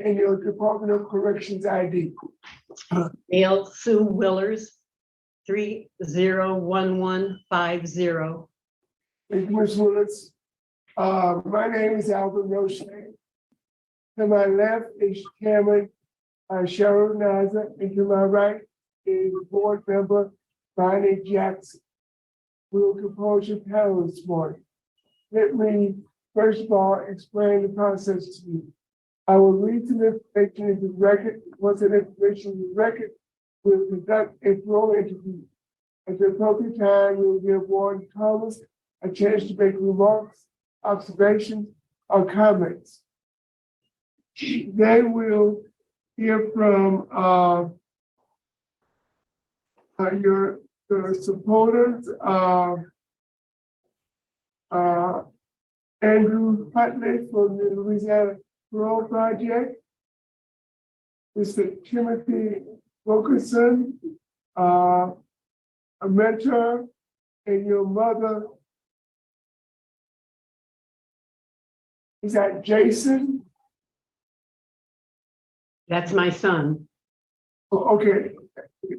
and your Department of Corrections ID. Gail S Willars 301150. Thank you, Ms. Willis. My name is Albert Roche. To my left is Chairman Cheryl Naza, and to my right is Board Member Bonnie Jackson. We will compose your panel this morning. Let me, first of all, explain the process to you. I will read some information into the record. Once that information is in the record, we'll conduct a floor interview. At the appropriate time, we will give Warren Thomas a chance to make remarks, observations, or comments. Then we'll hear from your supporters, Andrew Putney from the Louisiana Parole Project, Mr. Timothy Wilkerson, a mentor, and your mother. Is that Jason? That's my son. Oh, okay,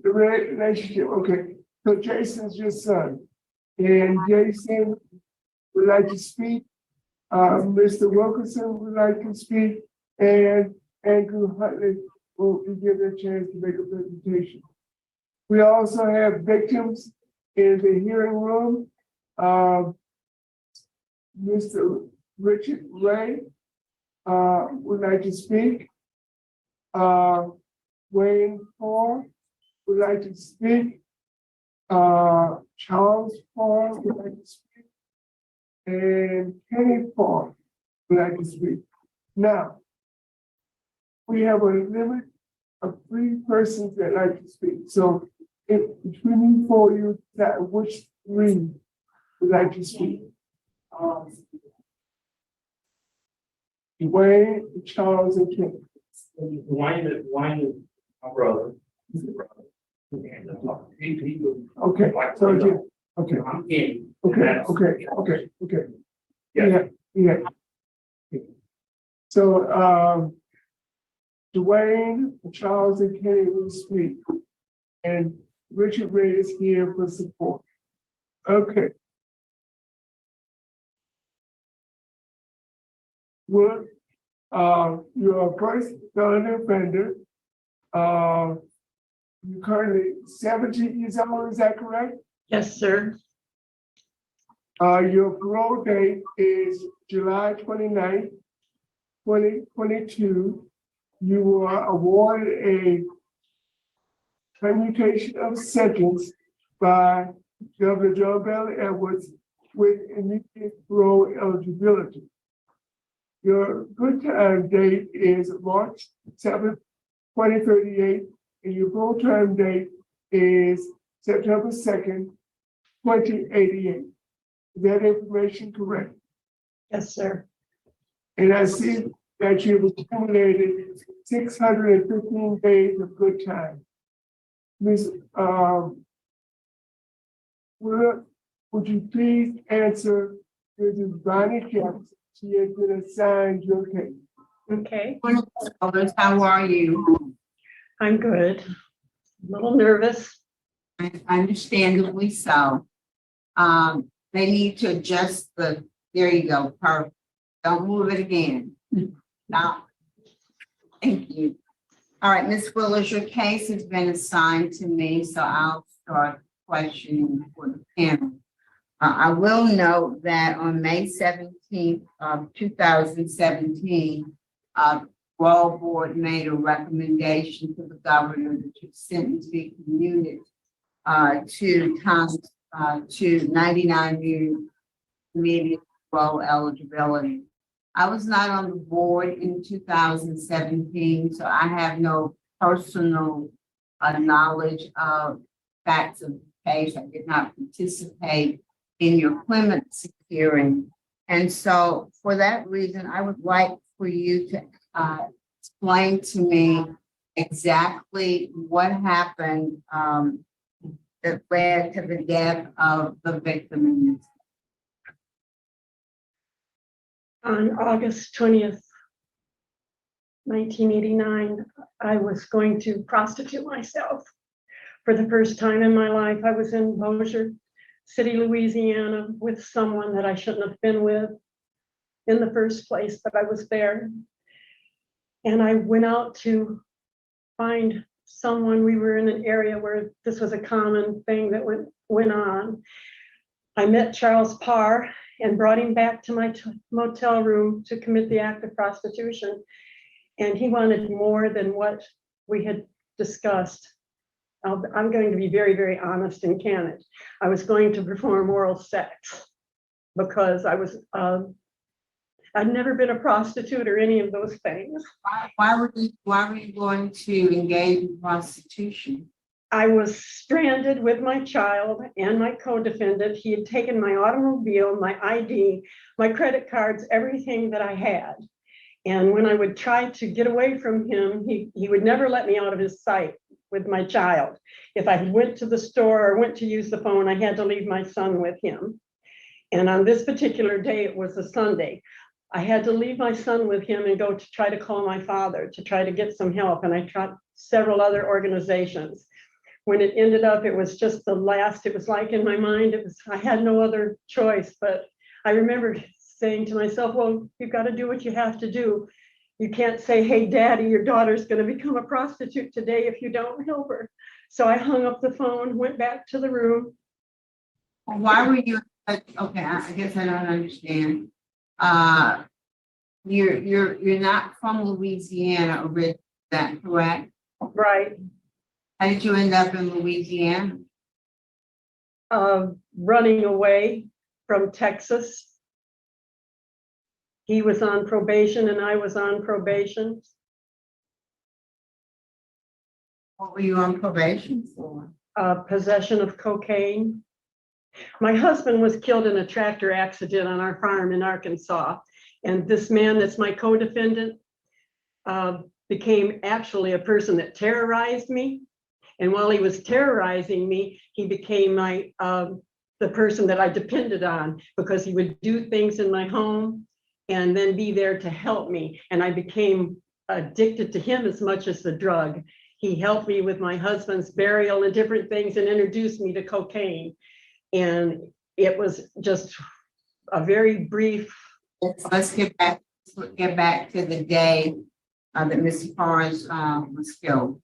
the relationship, okay. So Jason's your son. And Jason would like to speak. Mr. Wilkerson would like to speak. And Andrew Huntley will be given a chance to make a presentation. We also have victims in the hearing room. Mr. Richard Ray would like to speak. Wayne Paul would like to speak. Charles Paul would like to speak. And Kenny Paul would like to speak. Now, we have a limit of 3 persons that like to speak. So if between you 4, you decide which 3 would like to speak. Dwayne, Charles, and Kenny. Wayne is my brother. Okay, so again, okay, I'm Kenny. okay. Yeah. Yeah. So, Dwayne, Charles, and Kenny will speak, and Richard Ray is here for support. Okay. Well, you're a first felony offender. You're currently 17 years old, is that correct? Yes, sir. Your parole date is July 29th, 2022. You were awarded a commutation of sentence by Governor John Bell Edwards with immediate parole eligibility. Your good time date is March 7th, 2038, and your full term date is September 2nd, 2088. Is that information correct? Yes, sir. And I see that you've accumulated 615 days of good time. Ms. Would you please answer Mrs. Bonnie Jackson? She has been assigned your case. Okay, How are you? I'm good. A little nervous. Understandably so. They need to adjust there you go, perfect. Don't move it again. No. Thank you. All right, Ms. Willars, your case has been assigned to me, so I'll start questioning for the panel. I will note that on May 17th of 2017, parole board made a recommendation to the governor that your sentence be commuted to 99 years immediate parole eligibility. I was not on the board in 2017, so I have no personal knowledge of facts of the case. I did not participate in your clemency hearing. And so for that reason, I would like for you to explain to me exactly what happened that led to the death of the victim. On August 20th, 1989, I was going to prostitute myself for the first time in my life. I was in Bossier City, Louisiana, with someone that I shouldn't have been with in the first place, but I was there. And I went out to find someone. We were in an area where this was a common thing that went on. I met Charles Parr and brought him back to my motel room to commit the act of prostitution. And he wanted more than what we had discussed. I'm going to be very, very honest and candid. I was going to perform oral sex because I'd never been a prostitute or any of those things. Why were you going to engage in prostitution? I was stranded with my child and my co-defendant. He had taken my automobile, my ID, my credit cards, everything that I had. And when I would try to get away from him, he would never let me out of his sight with my child. If I went to the store or went to use the phone, I had to leave my son with him. And on this particular day, it was a Sunday. I had to leave my son with him and go to try to call my father to try to get some help. And I tried several other organizations. When it ended up, it was just the last, it was like in my mind, I had no other choice. But I remember saying to myself, well, you've got to do what you have to do. You can't say, hey, daddy, your daughter's going to become a prostitute today if you don't help her. So I hung up the phone, went back to the room. Why were you, okay, I guess I don't understand. You're not from Louisiana originally, is that correct? Right. How did you end up in Louisiana? Running away from Texas. He was on probation and I was on probation. What were you on probation for? Possession of cocaine. My husband was killed in a tractor accident on our farm in Arkansas. And this man that's my co-defendant became actually a person that terrorized me. And while he was terrorizing me, he became the person that I depended on because he would do things in my home and then be there to help me. And I became addicted to him as much as the drug. He helped me with my husband's burial and different things and introduced me to cocaine. And it was just a very brief. Let's get back to the day that Mr. Forrest was killed.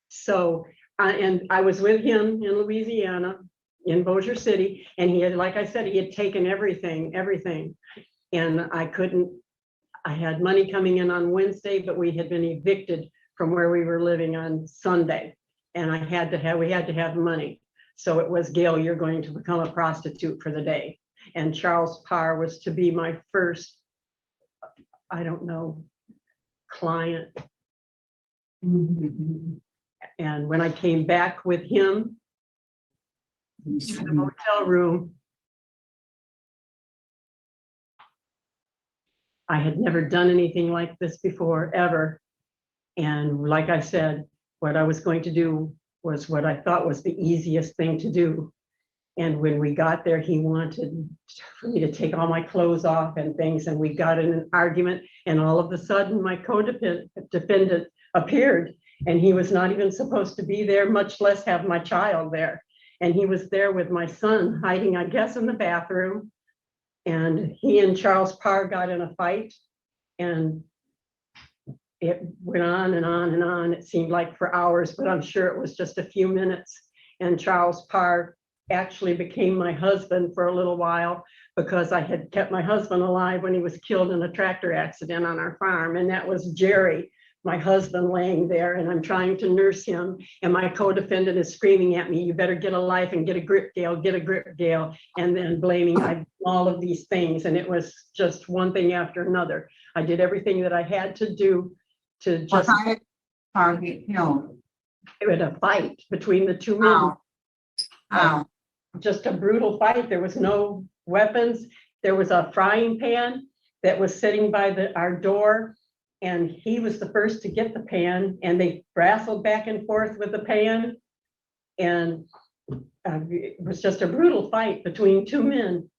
So, and I was with him in Louisiana, in Bossier City, and he had, like I said, he had taken everything. And I had money coming in on Wednesday, but we had been evicted from where we were living on Sunday. And we had to have money. So it was, Gail, you're going to become a prostitute for the day. And Charles Parr was to be my first, I don't know, client. And when I came back with him to the motel room, I had never done anything like this before, ever. And like I said, what I was going to do was what I thought was the easiest thing to do. And when we got there, he wanted for me to take all my clothes off and things, and we got in an argument, and all of a sudden my co-defendant appeared, and he was not even supposed to be there, much less have my child there. And he was there with my son hiding, I guess, in the bathroom. And he and Charles Parr got in a fight, and it went on and on and on. It seemed like for hours, but I'm sure it was just a few minutes. And Charles Parr actually became my husband for a little while because I had kept my husband alive when he was killed in a tractor accident on our farm. And that was Jerry, my husband, laying there, and I'm trying to nurse him. And my co-defendant is screaming at me, you better get a life and get a grip, Gail, get a grip, Gail. And then blaming all of these things. And it was just one thing after another. I did everything that I had to do to just. How did Parr get killed? It was a fight between the two men. How? Just a brutal fight. There was no weapons. There was a frying pan that was sitting by our door, and he was the first to get the pan, and they wrestled back and forth with the pan, and it was just a brutal fight between two men.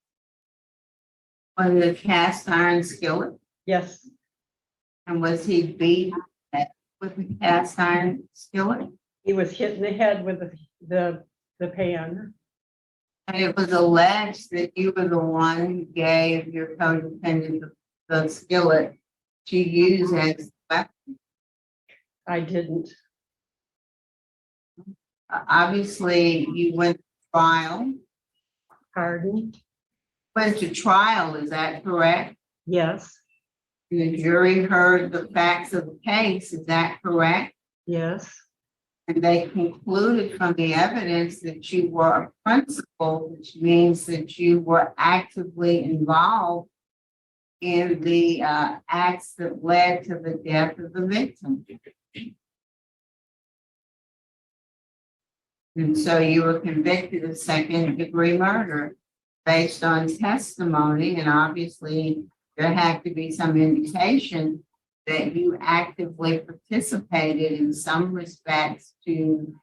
Was it a cast iron skillet? Yes. And was he beat with a cast iron skillet? He was hit in the head with the pan. And it was alleged that you were the one who gave your codependent the skillet to use as a weapon. I didn't. Obviously, you went to trial. Pardon? Went to trial, is that correct? Yes, The jury heard the facts of the case, is that correct? yes, And they concluded from the evidence that you were a principal, which means that you were actively involved in the acts that led to the death of the victim. And so you were convicted of second-degree murder based on testimony, and obviously there had to be some indication that you actively participated in some respects to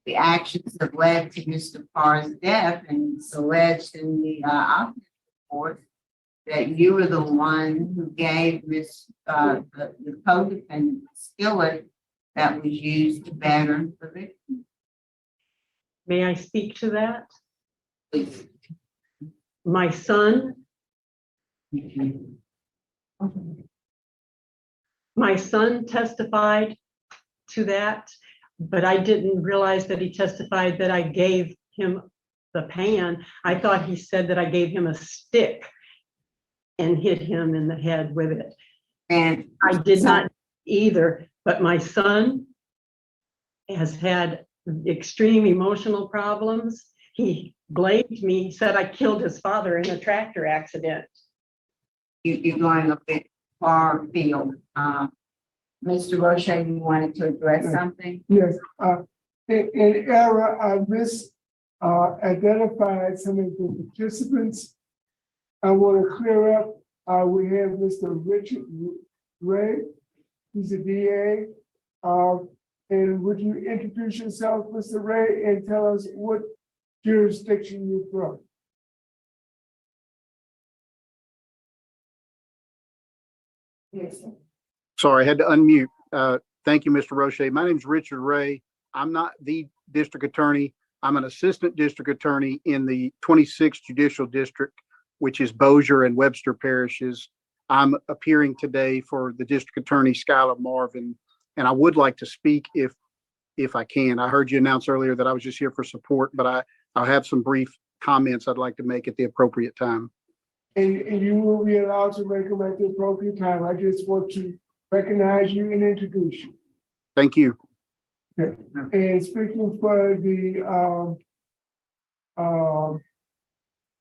the actions that led to Mr. Parr's death, and it's alleged in the operative report that you were the one who gave the codependent skillet that was used to batter the victim. may I speak to that? Please. My son testified to that, but I didn't realize that he testified that I gave him the pan. I thought he said that I gave him a stick and hit him in the head with it. And I did not either, but my son has had extreme emotional problems. He blamed me, said I killed his father in a tractor accident. you're going a bit far afield. Mr. Roche, you wanted to address something? Yes, in error, I identified some of the participants. I want to clear up, we have Mr. Richard Ray, he's a DA. And would you introduce yourself, Mr. Ray, and tell us what jurisdiction you're from? Yes, sir. Sorry, I had to unmute. Thank you, Mr. Roche. My name is Richard Ray. I'm not the district attorney. I'm an assistant district attorney in the 26th Judicial District, which is Bossier and Webster parishes. I'm appearing today for the district attorney, Skylar Marvin, and I would like to speak if I can. I heard you announce earlier that I was just here for support, but I'll have some brief comments I'd like to make at the appropriate time. And you will be allowed to make them at the appropriate time. I just want to recognize you and introduce you. Thank you. And speaking for the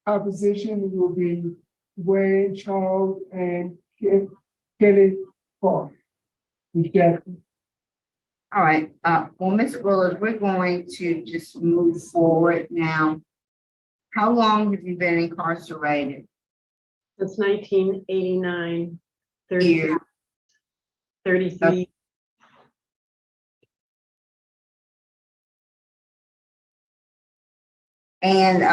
opposition, it will be Wayne, Charles, and Kenny Parr. All right, well, Ms. Willard, we're going to just move forward now. How long have you been incarcerated? Since 1989, Years. 33. And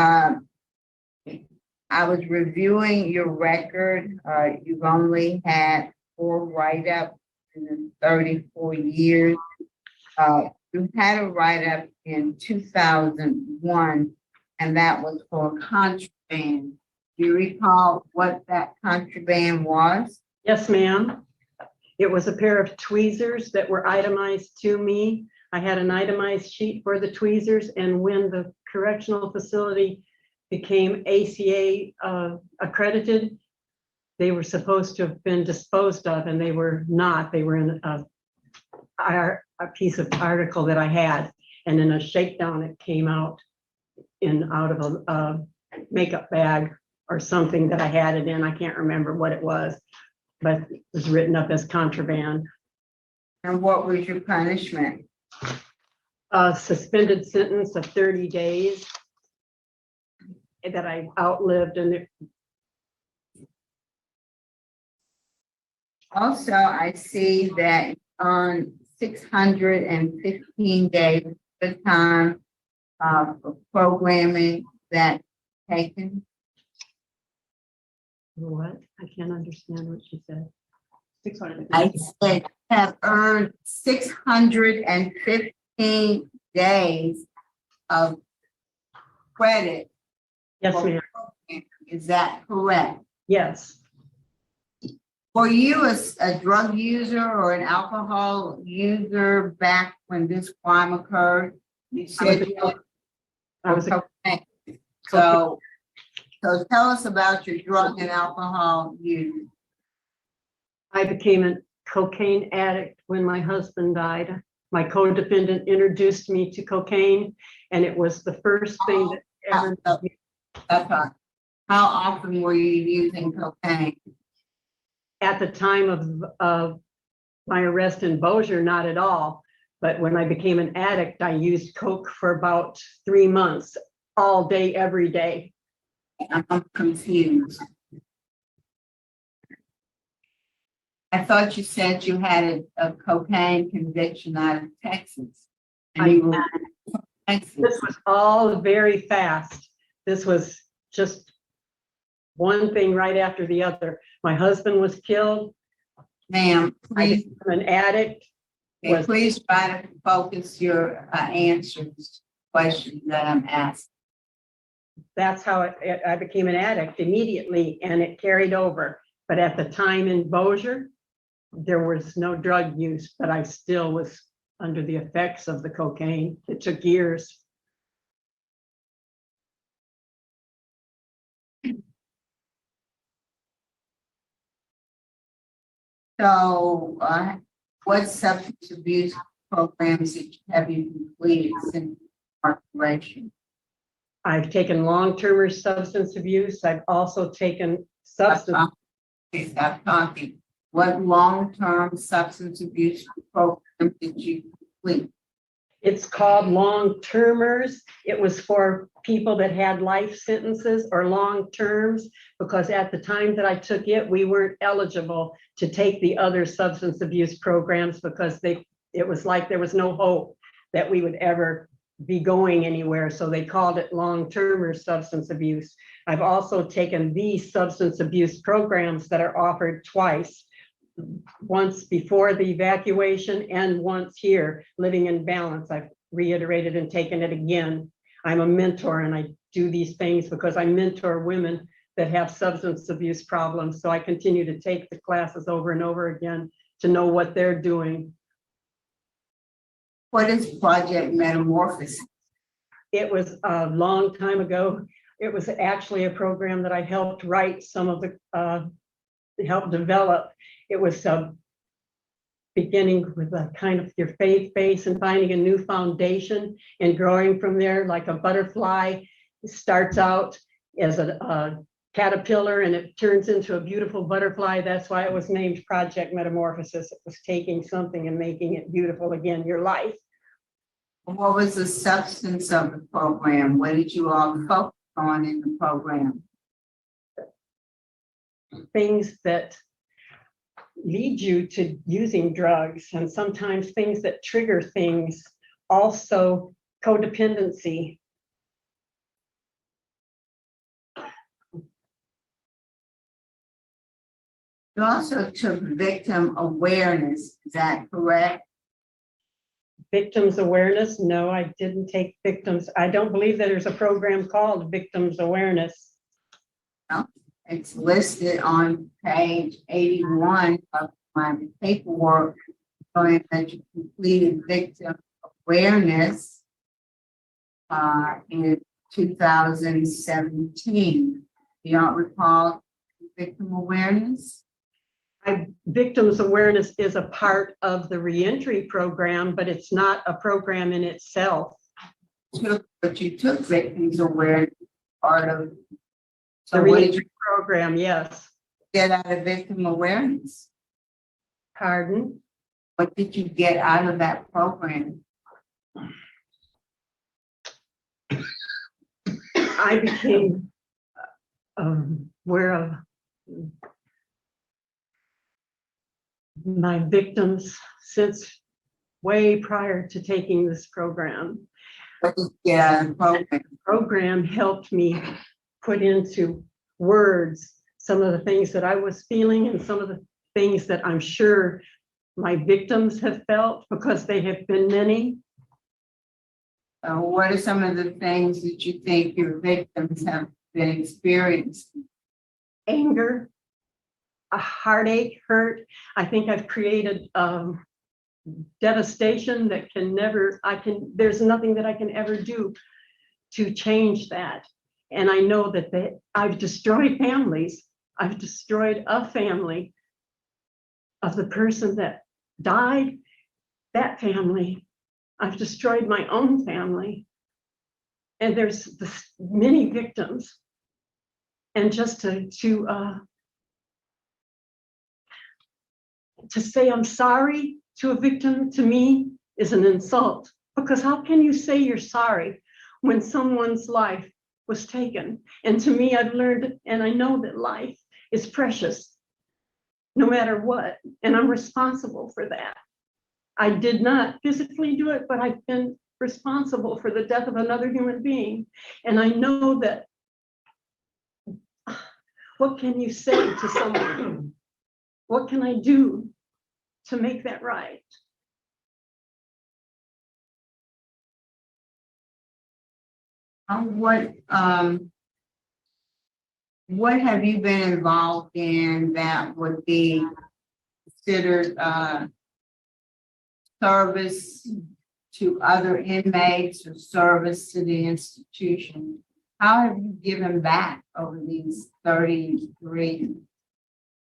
I was reviewing your record. You've only had 4 write-ups in the 34 years. You had a write-up in 2001, and that was for contraband. Do you recall what that contraband was? Yes, ma'am. It was a pair of tweezers that were itemized to me. I had an itemized sheet for the tweezers, and when the correctional facility became ACA accredited, they were supposed to have been disposed of, and they were not. They were in a piece of article that I had, and in a shakedown, it came out of a makeup bag or something that I had it in. I can't remember what it was, but it was written up as contraband. And what was your punishment? A suspended sentence of 30 days that I outlived, and Also, I see that on 615 days of the time for programming that taken. what? I can't understand what she said. I said have earned 615 days of credit. Yes, for ma'am. cocaine. Is that correct? Yes. Were you a drug user or an alcohol user back when this crime occurred? You said you were I was a cocaine. So tell us about your drug and alcohol use. I became a cocaine addict when my husband died. My co-defendant introduced me to cocaine, and it was the first thing that ever. That's right. How often were you using cocaine? At the time of my arrest in Bossier, not at all. But when I became an addict, I used coke for about 3 months, all day, every day. I'm confused. I thought you said you had a cocaine conviction out of Texas. And you were in Texas. This was all very fast. This was just one thing right after the other. My husband was killed. Ma'am, I please, became an addict. please try to focus your answers to questions that I'm asking. That's how I became an addict immediately, and it carried over. But at the time in Bossier, there was no drug use, but I still was under the effects of the cocaine. It took years. So, what substance abuse programs have you completed since incarceration? I've taken long-term substance abuse. I've also taken substance. Stop talking. What long-term substance abuse program did you complete? It's called long-termers. It was for people that had life sentences or long terms, because at the time that I took it, we weren't eligible to take the other substance abuse programs because it was like there was no hope that we would ever be going anywhere. So they called it long-termers substance abuse. I've also taken these substance abuse programs that are offered twice. Once before the evacuation and once here, Living in Balance. I've reiterated and taken it again. I'm a mentor, and I do these things because I mentor women that have substance abuse problems. So I continue to take the classes over and over again to know what they're doing. What is Project Metamorphosis? It was a long time ago. It was actually a program that I helped write some of the, help develop. It was beginning with a kind of your faith base and finding a new foundation and growing from there like a butterfly. It starts out as a caterpillar and it turns into a beautiful butterfly. That's why it was named Project Metamorphosis. It was taking something and making it beautiful again, your life. What was the substance of the program? What did you all focus on in the program? Things that lead you to using drugs, and sometimes things that trigger things. Also codependency. You also took victim awareness, is that correct? Victims awareness? No, I didn't take victims. I don't believe that there's a program called victims awareness. No, it's listed on page 81 of my paperwork showing that you completed victim awareness in 2017. Do y'all recall victim awareness? Victims awareness is a part of the reentry program, but it's not a program in itself. But you took victims awareness part of. So The what did reentry you program, yes. get out of victim awareness? Pardon? What did you get out of that program? I became aware of my victims since way prior to taking this program. What did you get out of the program? Program helped me put into words some of the things that I was feeling and some of the things that I'm sure my victims have felt, because they have been many. What are some of the things that you think your victims have been experiencing? Anger, a heartache, hurt. I think I've created devastation that there's nothing that I can ever do to change that. And I know that I've destroyed families. I've destroyed a family of the person that died, that family. I've destroyed my own family. And there's many victims. And just to say I'm sorry to a victim, to me, is an insult. Because how can you say you're sorry when someone's life was taken? And to me, I've learned, and I know that life is precious, no matter what, and I'm responsible for that. I did not physically do it, but I've been responsible for the death of another human being. And I know that, what can you say to someone? What can I do to make that right? What have you been involved in that would be considered service to other inmates or service to the institution? How have you given back over these 33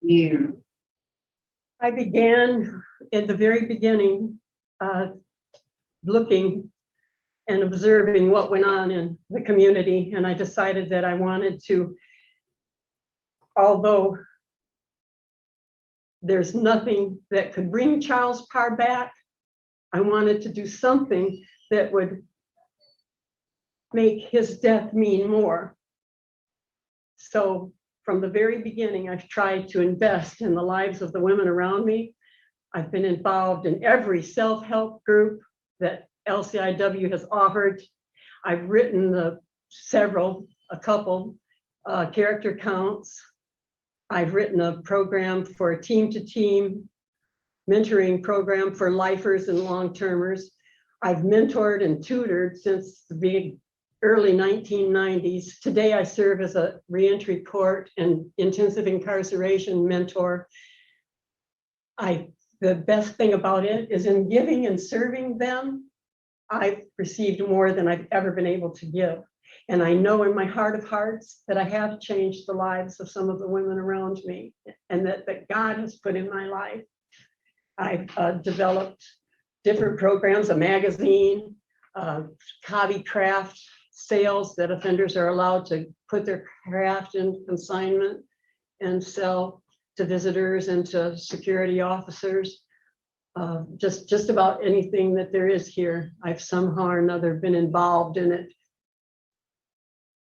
years? I began at the very beginning, looking and observing what went on in the community. And I decided that I wanted to, although there's nothing that could bring Charles Parr back, I wanted to do something that would make his death mean more. So from the very beginning, I've tried to invest in the lives of the women around me. I've been involved in every self-help group that LCIW has offered. I've written a couple character counts. I've written a program for a team-to-team mentoring program for lifers and long-termers. I've mentored and tutored since the early 1990s. Today, I serve as a reentry court and intensive incarceration mentor. The best thing about it is, in giving and serving them, I've received more than I've ever been able to give. And I know in my heart of hearts that I have changed the lives of some of the women around me, and that God has put in my life. I've developed different programs, a magazine, hobby craft sales that offenders are allowed to put their craft in consignment and sell to visitors and to security officers. Just about anything that there is here, I've somehow or another been involved in it.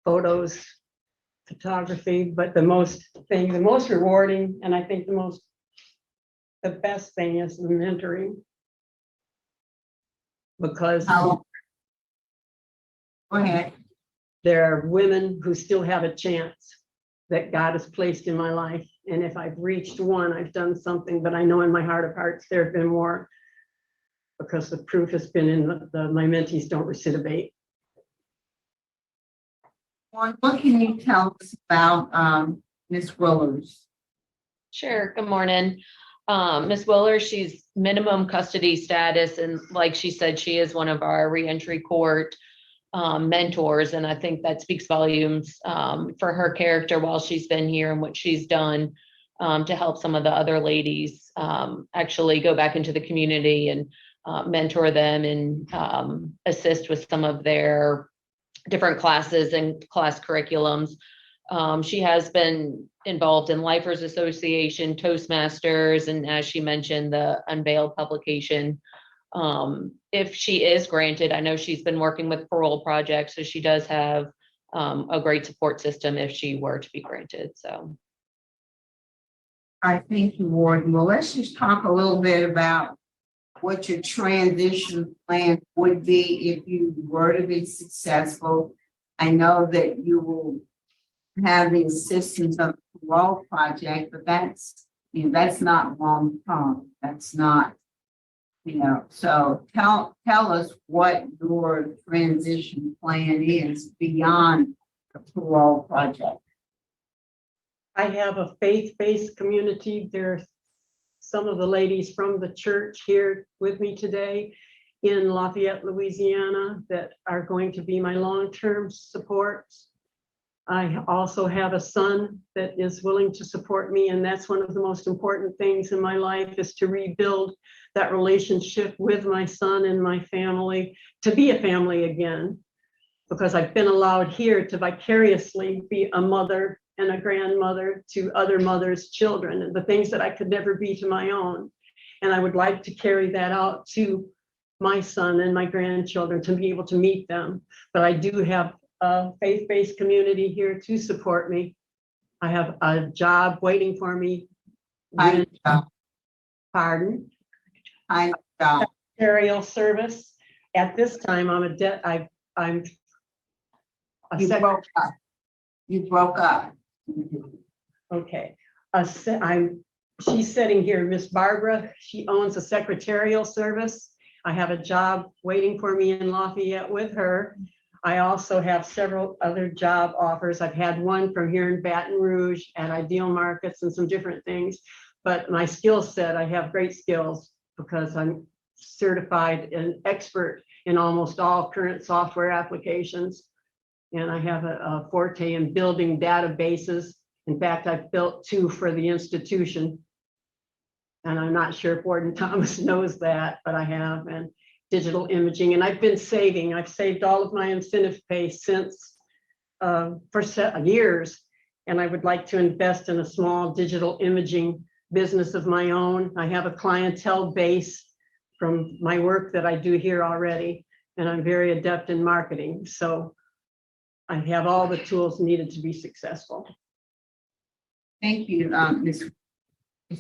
Photos, photography, but the most rewarding, and I think the best thing is the mentoring. Because Go ahead. there are women who still have a chance that God has placed in my life. And if I've reached one, I've done something, but I know in my heart of hearts, there have been more, because the proof has been in my mentees don't recidivate. What can you tell us about Ms. Willars? Sure. Good morning. Ms. Willars, she's minimum custody status. And like she said, she is one of our reentry court mentors. And I think that speaks volumes for her character while she's been here and what she's done to help some of the other ladies actually go back into the community and mentor them and assist with some of their different classes and class curriculums. She has been involved in Lifers Association, Toastmasters, and as she mentioned, the Unveiled publication. If she is granted, I know she's been working with Parole Project, so she does have a great support system if she were to be granted. So I thank you, Warden. Well, let's just talk a little bit about what your transition plan would be if you were to be successful. I know that you will have the assistance of the Parole Project, but that's that's not long term. That's not, so tell us what your transition plan is beyond the parole project. I have a faith-based community. There's some of the ladies from the church here with me today in Lafayette, Louisiana, that are going to be my long-term supports. I also have a son that is willing to support me, and that's one of the most important things in my life, is to rebuild that relationship with my son and my family, to be a family again, because I've been allowed here to vicariously be a mother and a grandmother to other mothers' children, and the things that I could never be to my own. And I would like to carry that out to my son and my grandchildren, to be able to meet them. But I do have a faith-based community here to support me. I have a job waiting for me. Pardon? Secretarial service. At this time, I'm a You broke up. You broke up. Okay. She's sitting here, Miss Barbara. She owns a secretarial service. I have a job waiting for me in Lafayette with her. I also have several other job offers. I've had one from here in Baton Rouge at Ideal Markets and some different things. But my skill set, I have great skills because I'm certified and expert in almost all current software applications. And I have a forte in building databases. In fact, I've built 2 for the institution. And I'm not sure if Warden Thomas knows that, but I have. And digital imaging. And I've been saving. I've saved all of my incentive pay since for years. And I would like to invest in a small digital imaging business of my own. I have a clientele base from my work that I do here already. And I'm very adept in marketing. So I have all the tools needed to be successful. Thank you, Ms.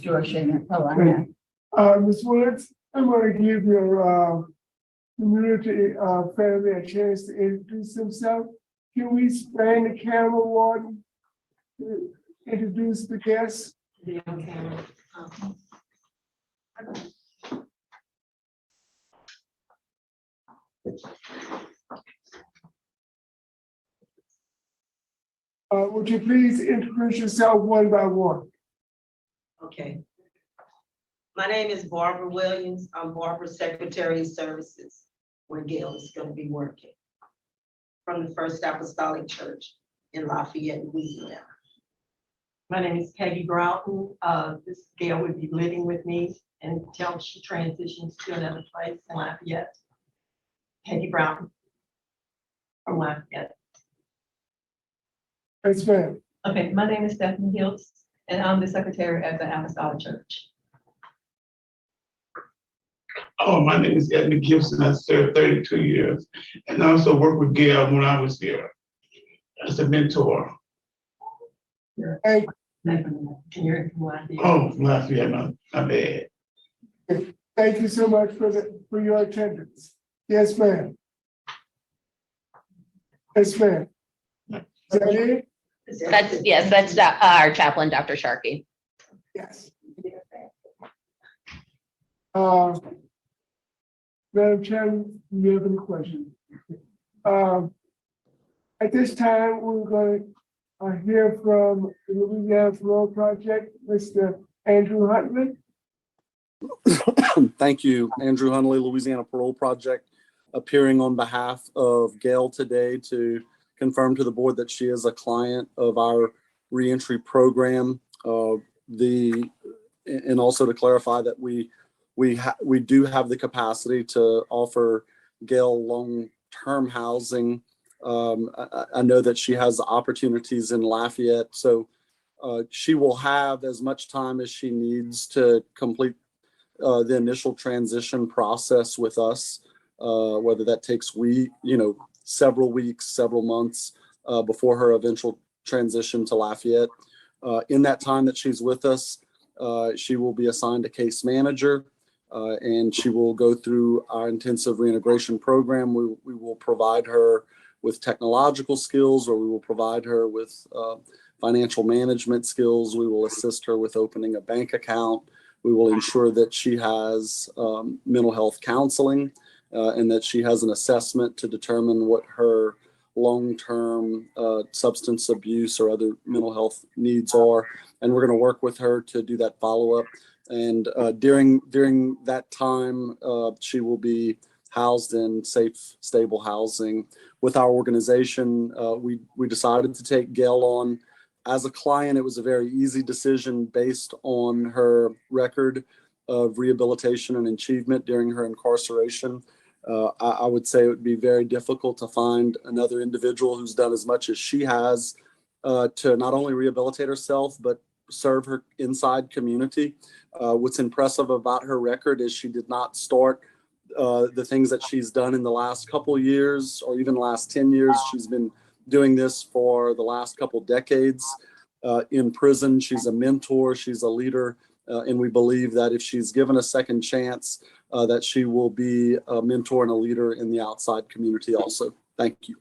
George. Ms. Woods, I'm going to give your community family a chance to introduce themselves. Can we span the camera, Warden, to introduce the guests? Would you please introduce yourself one by one? Okay. My name is Barbara Williams. I'm Barbara's Secretary of Services, where Gail is going to be working, from the First Apostolic Church in Lafayette, Louisiana. My name is Peggy Broughton. This Gail would be living with me until she transitions to another place in Lafayette. Peggy Broughton from Lafayette. Yes, ma'am. Okay, my name is Stephanie Hiltz, and I'm the secretary at the Apostolic Church. Oh, my name is Edna Gibson. I served 32 years and I also worked with Gail when I was here as a mentor. Hey, And you're from Lafayette. Oh, Lafayette, my bad. thank you so much for your attendance. Yes, ma'am. Yes, ma'am. Is that it? That's our chaplain, Dr. Sharkey. Yes. Madam Chairman, do you have any questions? At this time, we're going to hear from the Louisiana Parole Project, Mr. Andrew Huntley. Thank you, Andrew Huntley, Louisiana Parole Project, appearing on behalf of Gail today to confirm to the board that she is a client of our reentry program. And also to clarify that we do have the capacity to offer Gail long-term housing. I know that she has opportunities in Lafayette, so she will have as much time as she needs to complete the initial transition process with us, whether that takes several weeks, several months before her eventual transition to Lafayette. In that time that she's with us, she will be assigned a case manager, and she will go through our intensive reintegration program. We will provide her with technological skills, or we will provide her with financial management skills. We will assist her with opening a bank account. We will ensure that she has mental health counseling and that she has an assessment to determine what her long-term substance abuse or other mental health needs are. And we're going to work with her to do that follow-up. And during that time, she will be housed in safe, stable housing. With our organization, we decided to take Gail on as a client. It was a very easy decision based on her record of rehabilitation and achievement during her incarceration. I would say it would be very difficult to find another individual who's done as much as she has to not only rehabilitate herself, but serve her inside community. What's impressive about her record is she did not start the things that she's done in the last couple years or even the last 10 years. She's been doing this for the last couple decades in prison. She's a mentor, she's a leader, and we believe that if she's given a second chance, that she will be a mentor and a leader in the outside community also. Thank you.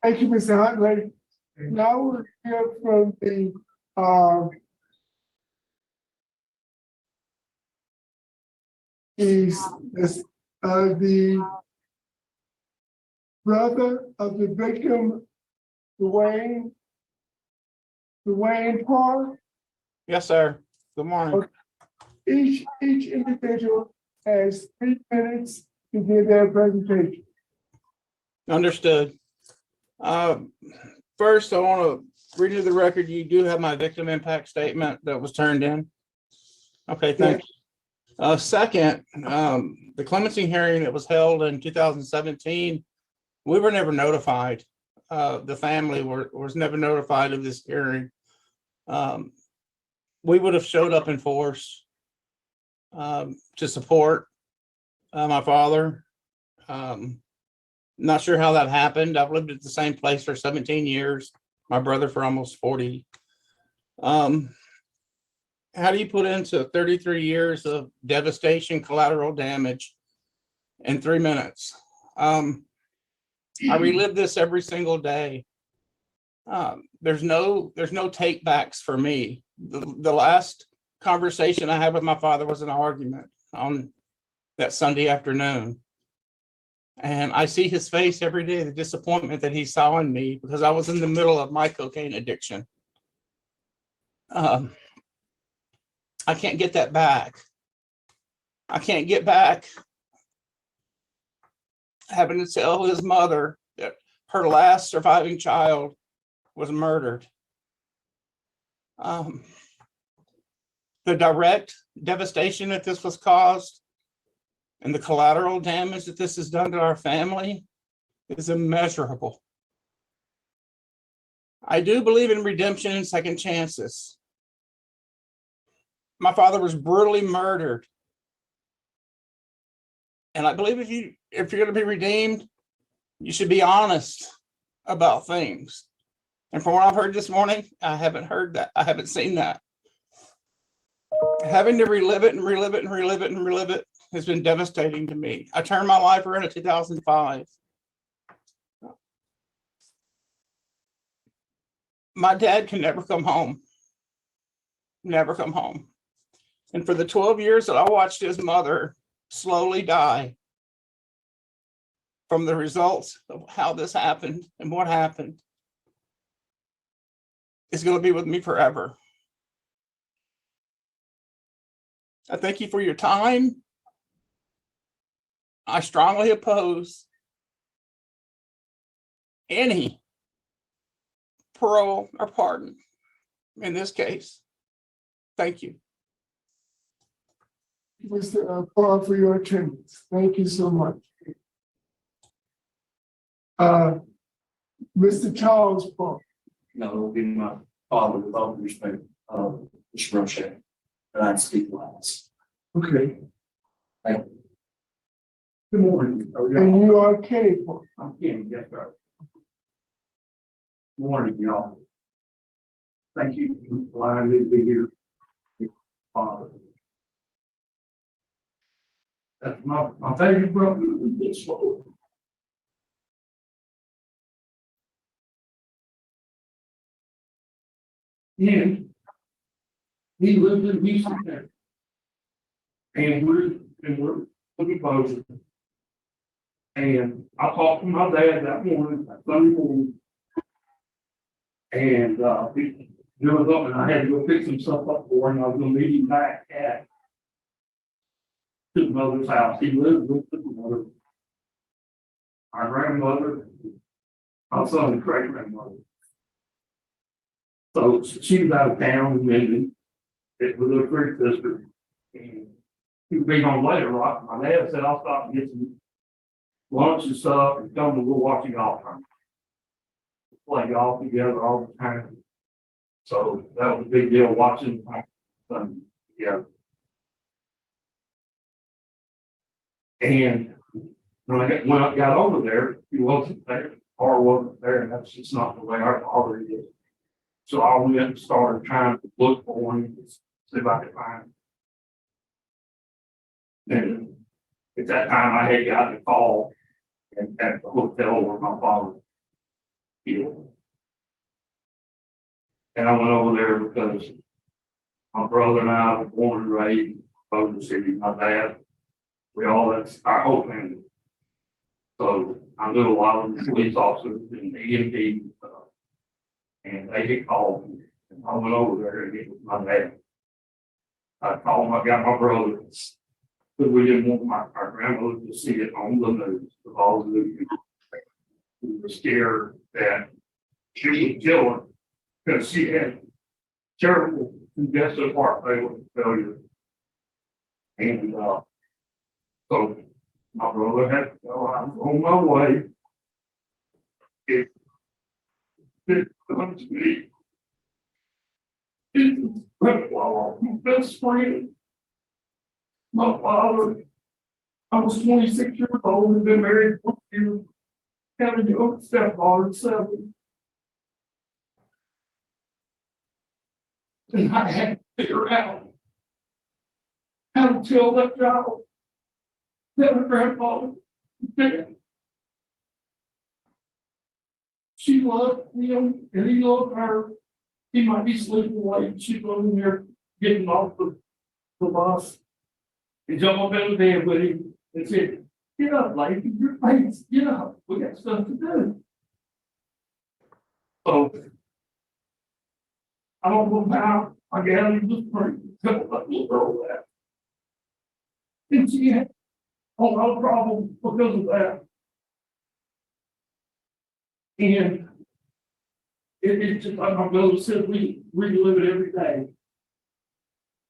Thank you, Mr. Huntley. Now we'll hear from the brother of the victim, Dwayne Parr. Yes, sir. Good morning. Each individual has 3 minutes to give their presentation. Understood. First, I want to read to the record, you do have my victim impact statement that was turned in. Okay, thank you. Second, the clemency hearing that was held in 2017, we were never notified. The family was never notified of this hearing. We would have showed up in force to support my father. Not sure how that happened. I've lived at the same place for 17 years, my brother for almost 40. How do you put into 33 years of devastation, collateral damage in 3 minutes? I relive this every single day. There's no take backs for me. The last conversation I had with my father was an argument on that Sunday afternoon. And I see his face every day, the disappointment that he saw in me because I was in the middle of my cocaine addiction. I can't get that back. I can't get back having to tell his mother that her last surviving child was murdered. The direct devastation that this was caused and the collateral damage that this has done to our family is immeasurable. I do believe in redemption and second chances. My father was brutally murdered. And I believe if you're going to be redeemed, you should be honest about things. And from what I've heard this morning, I haven't heard that. I haven't seen that. Having to relive it and relive it and relive it and relive it has been devastating to me. I turned my life around in 2005. My dad can never come home. Never come home. And for the 12 years that I watched his mother slowly die from the results of how this happened and what happened, is going to be with me forever. I thank you for your time. I strongly oppose any parole or pardon in this case. Thank you. Mr. Parr, for your attendance. Thank you so much. Mr. Charles Parr. No, it will be my father with all due respect, Mr. Roche, but I speak last. Okay. Thank you. Good morning. And you are Kenny Parr. I'm Kenny, yes, sir. Good morning, y'all. Thank you for allowing me to be here. Father. That's my favorite brother. And he lived in Houston there. And we're looking forward. And I talked to my dad that morning, that Sunday morning. And he was up and I had to go pick some stuff up for him. I was gonna meet him back at his mother's house. He lived with his mother. Our grandmother, my son's great grandmother. So she was out of town and it was a great sister. And he was being on later rock. My dad said, I'll stop and get some lunch and stuff and come and we'll watch a golf tournament. Play golf together all the time. So that was a big deal watching my son together. And when I got over there, he wasn't there, or wasn't there, and that's just not the way our father is. So I went and started trying to look for him, see if I could find him. And at that time, I had got the call at the hotel where my father healed. And I went over there because my brother and I were born and raised in Bossier City. My dad, that's our whole family. So I knew a lot of the police officers and the EMT stuff. And they had called me. And I went over there to get with my dad. I called him, I got my brother. But we didn't want our grandmother to see it on the news of all the news. We were scared that she would kill her because she had terrible congestive heart failure. And so my brother had to go. I was on my way. It comes to me. It's my best friend. My father, I was 26 years old and been married 4 years, having a young stepdaughter, 7. And I had to figure out how to tell that child that her grandfather was dead. She loved him and he loved her. He might be sleeping late. She's in there getting off the bus. And jumped up in the bed with him and said, get up, lady, your face, get up. We got stuff to do. So I don't know how I got him to spring. Tell that little girl that. And she had a lot of problems because of that. And it's just like my brother said, we relive it every day.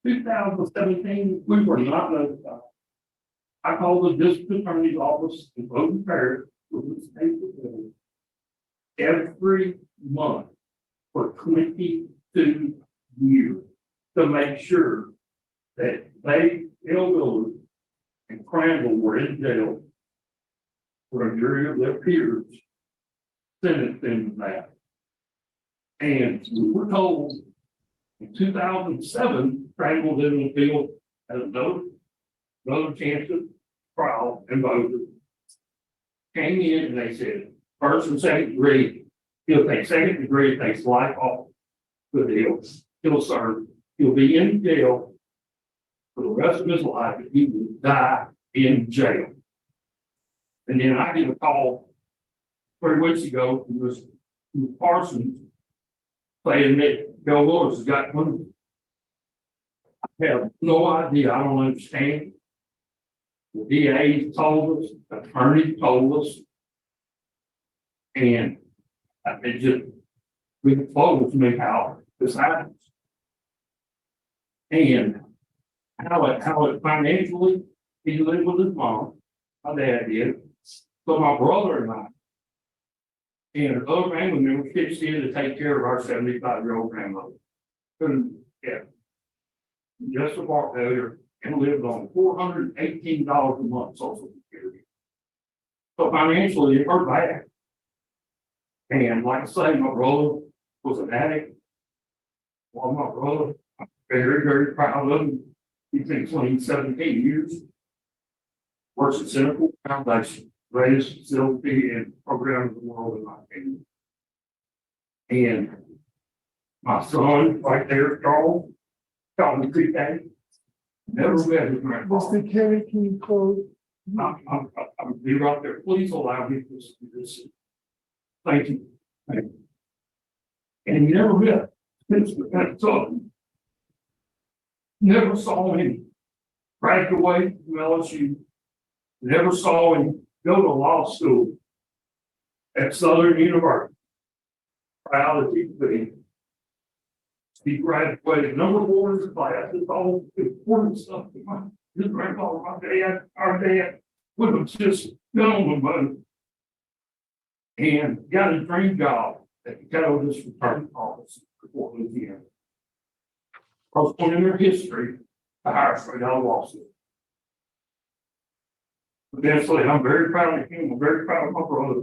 2017, we were not notified. I called the district attorney's office in Bowden Parish with the state of every month for 22 years to make sure that they, Hillbilly and Crandall were in jail for a jury of their peers sentenced them to that. And we were told in 2007, Crandall didn't appeal as another chance at trial and voted. Came in and they said, first and second degree, he'll take second degree, takes life off. But he'll serve, he'll be in jail for the rest of his life, and he will die in jail. And then I get a call 3 weeks ago from Parsons saying that Gail Willars has got one. I have no idea. I don't understand. The DA told us, the attorney told us, and it just really flows me how this happens. And how it financially, he lived with his mom, my dad did. So my brother and I, and other family members pitched in to take care of our 75-year-old grandmother. Couldn't get just a heart failure and lived on $418 a month social security. So financially, it hurt bad. And like I say, my brother was an addict. Well, my brother, I'm very, very proud of him. He's been clean 17 years. Works at Cynical Foundation, greatest facility and program in the world in my opinion. And My son, right there, Charles, called me Creek Daddy. Never met his grandfather. Mr. Kenny, can you close? I'll be right there. Please allow me to do this. Thank you. Thank you. And he never met. So, never saw him graduate from LSU. Never saw him go to law school at Southern University. Proud as he could be. He graduated number one in his class. It's all important stuff. His grandfather, my dad, our dad, was just gentlemen both. And got a dream job at the Cowboys Return Office before Louisiana. First one in their history to hire straight out of law school. Eventually, I'm very proud of him. I'm very proud of my brother.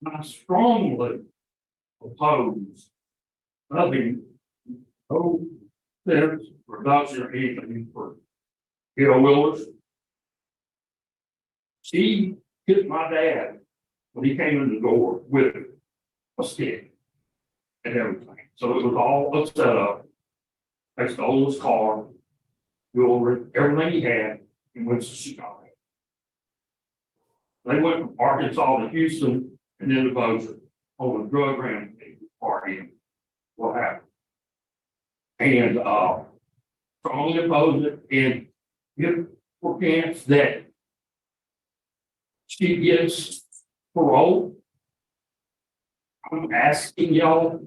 And I strongly oppose nothing, no sense, reduction or anything for Gail Willars. She hit my dad when he came in the door with a stick and everything. So it was all set up. They stole his car, jewelry, everything he had, and went to Chicago. They went from Arkansas to Houston and then to Bossier on a drug rampage party. What happened? And strongly oppose it and give for chance that she gets parole. I'm asking y'all,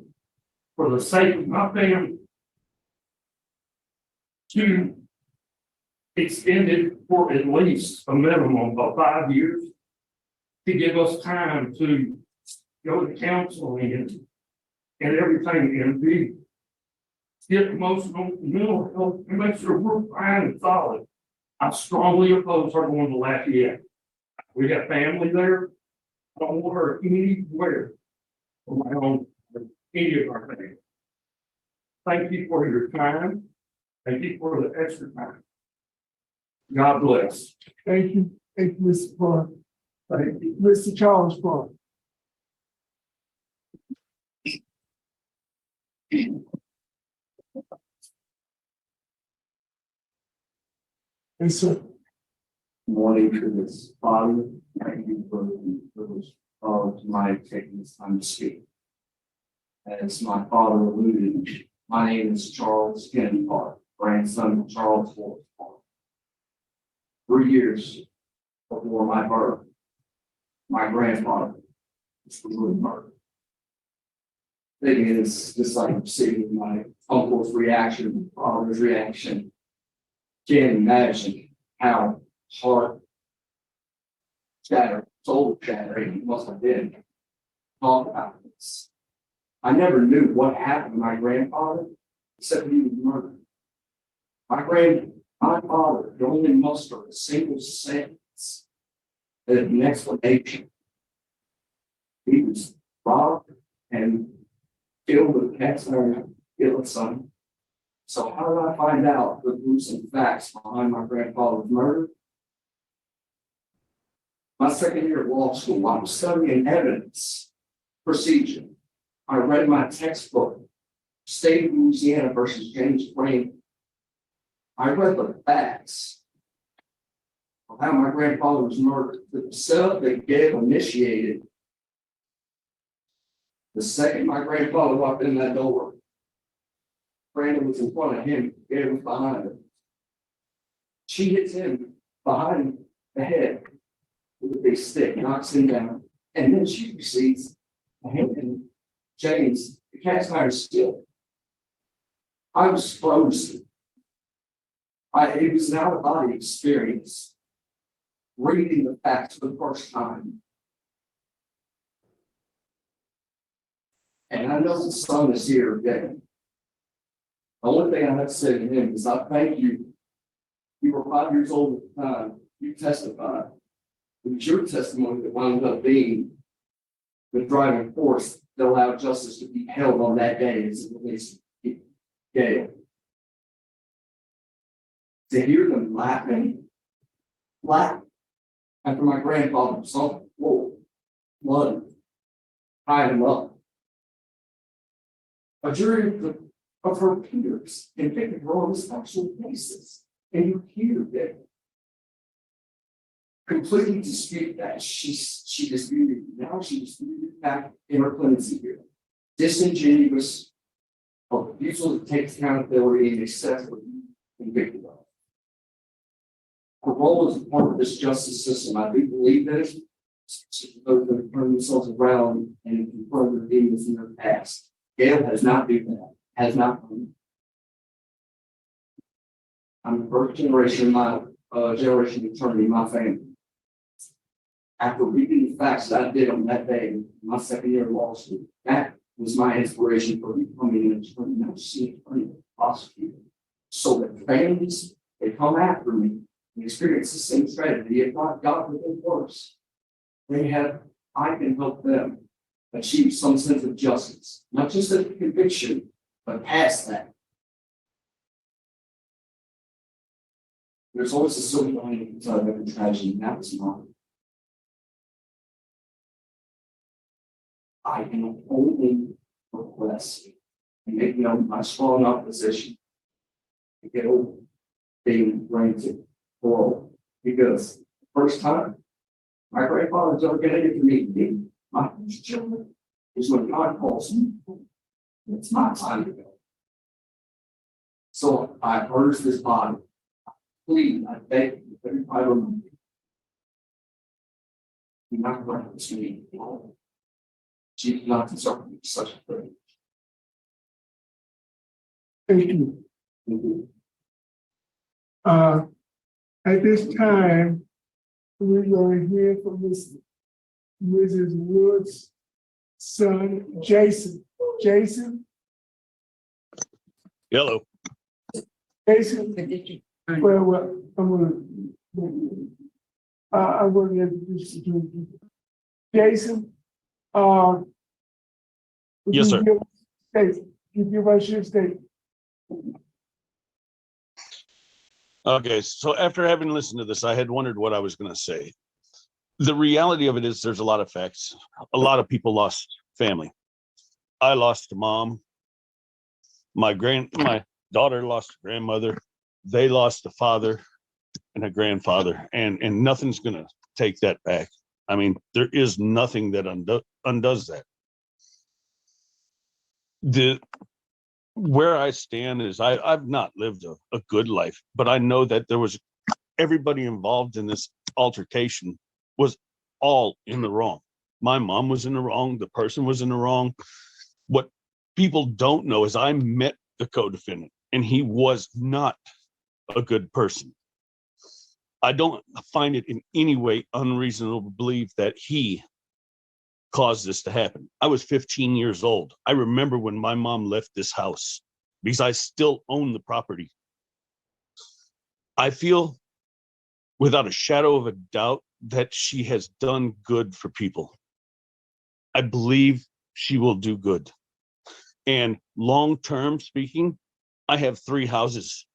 for the sake of my family, to extend it for at least a minimum of 5 years to give us time to go to counseling and everything and be get emotional, mental health, and make sure we're fine and solid. I strongly oppose her going to Lafayette. We got family there. I don't want her anywhere around any of our family. Thank you for your time. Thank you for the extra time. God bless. Thank you, Mr. Park. Thank you. Mr. Charles Park. Yes, sir. Morning to this body. Thank you for the privilege of my taking this time to speak. As my father alluded, my name is Charles Kennedy Park, grandson of Charles Willars Park. 3 years before my birth, my grandfather was brutally murdered. Thing is, just like seeing my uncle's reaction, father's reaction, can't imagine how heart shattering, soul shattering it must have been to talk about this. I never knew what happened to my grandfather, except he was murdered. My father could only muster a single sentence as an explanation. He was robbed and killed with cast iron, killed son. So how did I find out the gruesome facts behind my grandfather's murder? My second year of law school, I was studying evidence procedure. I read my textbook, State of Louisiana versus James Franklin. I read the facts of how my grandfather was murdered. The setup that Gail initiated. The second my grandfather walked in that door, Brandon was in front of him, Gail was behind him. She hits him behind the head with a big stick, knocks him down, and then she proceeds to hand him James the cast iron still. I was frozen. It was an out-of-body experience, reading the facts for the first time. And I know the son is here again. The only thing I have to say to him is I thank you. You were 5 years old at the time. You testified. It was your testimony that wound up being the driving force that allowed justice to be held on that day as it released Gail. To hear them laughing after my grandfather was on the floor, blood, tied him up. a jury of her peers and pick her on a special basis. And you hear that completely dispute that. She disputed, now she disputed back in her clemency hearing. Disingenuous, refusal to take accountability and accept what you convicted of. Parole is a part of this justice system. I do believe that those that turn themselves around and confirm their demons in their past. Gail has not done that, has not done that. I'm the first generation attorney in my family. After reading the facts that I did on that day, my second year of law school, that was my inspiration for becoming an attorney, not just an attorney, but a prosecutor. So that families, they come after me and experience the same tragedy, if not God within worse. I can help them achieve some sense of justice, not just a conviction, but past that. There's always a silver lining to every tragedy, and that was mine. I can only request and make known my strong opposition to get over being granted parole, because the first time my grandfather's ever going to get to meet me, my children, is when God calls me. It's my time to go. So I urge this body, please, I beg you, everybody remember, do not grant this to me. She did not deserve such a thing. Thank you. At this time, we're going to hear from Mrs. Wood's son, Jason. Jason? Hello. Jason? Well, I'm going to introduce you to Jason. Yes, sir. You give us your statement. Okay, so after having listened to this, I had wondered what I was going to say. The reality of it is there's a lot of facts. A lot of people lost family. I lost a mom. My daughter lost a grandmother. They lost a father and a grandfather, and nothing's going to take that back. I mean, there is nothing that undoes that. Where I stand is I've not lived a good life, but I know that there was everybody involved in this altercation was all in the wrong. My mom was in the wrong. The person was in the wrong. What people don't know is I met the co-defendant and he was not a good person. I don't find it in any way unreasonable to believe that he caused this to happen. I was 15 years old. I remember when my mom left this house because I still own the property. I feel without a shadow of a doubt that she has done good for people. I believe she will do good. And long-term speaking, I have 3 houses.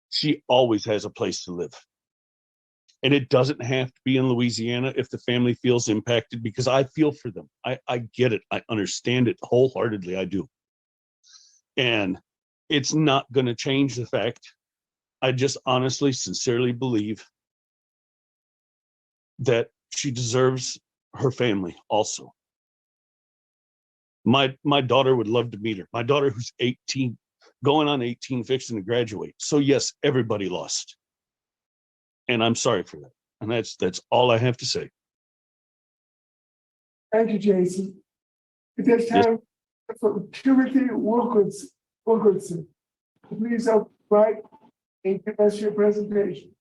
She always has a place to live. And it doesn't have to be in Louisiana if the family feels impacted, because I feel for them. I get it. I understand it wholeheartedly. I do. And it's not going to change the fact. I just honestly, sincerely believe that she deserves her family also. My daughter would love to meet her. My daughter, who's 18, going on 18, fixing to graduate. So yes, everybody lost. And I'm sorry for that. And that's all I have to say. Thank you, Jason. At this time, for Timothy Wilkinson, please upright and give us your presentation.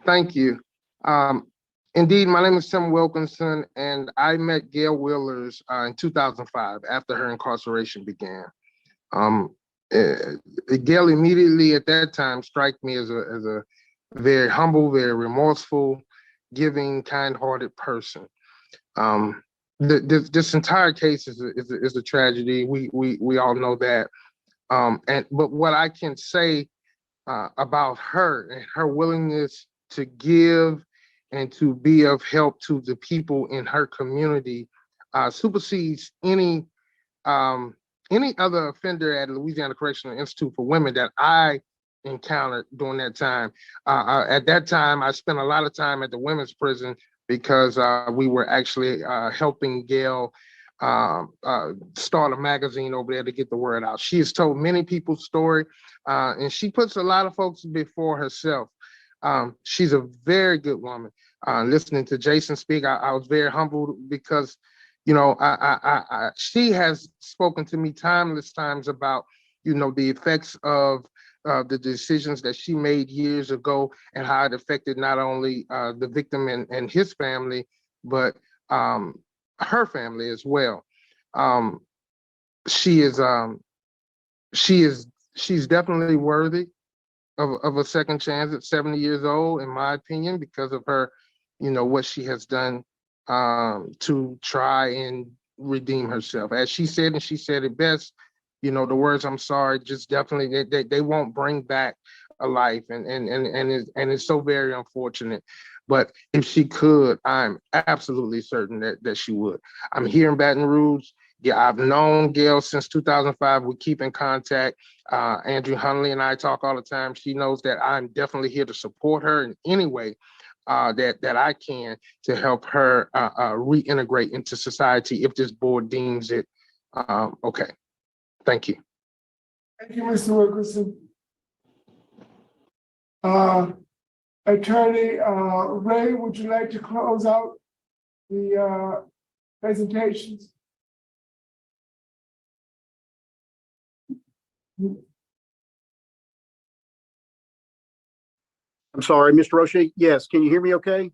Thank you. Indeed, my name is Tim Wilkinson, and I met Gail Willars in 2005 after her incarceration began. Gail immediately at that time struck me as a very humble, very remorseful, giving, kind-hearted person. This entire case is a tragedy. We all know that. But what I can say about her and her willingness to give and to be of help to the people in her community supersedes any any other offender at Louisiana Correctional Institute for Women that I encountered during that time. At that time, I spent a lot of time at the women's prison because we were actually helping Gail start a magazine over there to get the word out. She has told many people's story, and she puts a lot of folks before herself. She's a very good woman. Listening to Jason speak, I was very humbled because, you know, she has spoken to me timeless times about, you know, the effects of the decisions that she made years ago and how it affected not only the victim and his family, but her family as well. She's definitely worthy of a second chance at 70 years old, in my opinion, because of her, you know, what she has done to try and redeem herself. As she said, and she said it best, you know, the words "I'm sorry" just definitely they won't bring back a life, and it's so very unfortunate. But if she could, I'm absolutely certain that she would. I'm here in Baton Rouge. Yeah, I've known Gail since 2005. We keep in contact. Andrew Hunley and I talk all the time. She knows that I'm definitely here to support her in any way that I can to help her reintegrate into society if this board deems it okay. Thank you. Thank you, Mr. Wilkerson. Attorney Ray, would you like to close out the presentations? I'm sorry, Mr. Roche. Yes, can you hear me okay?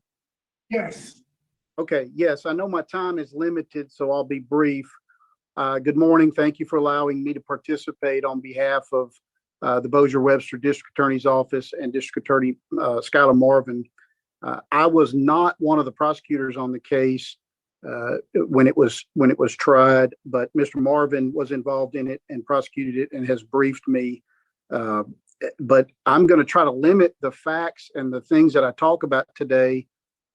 Yes. Okay, yes, I know my time is limited, so I'll be brief. Good morning. Thank you for allowing me to participate on behalf of the Bossier-Webster District Attorney's Office and District Attorney Skylar Marvin. I was not one of the prosecutors on the case when it was tried, but Mr. Marvin was involved in it and prosecuted it and has briefed me. But I'm going to try to limit the facts and the things that I talk about today.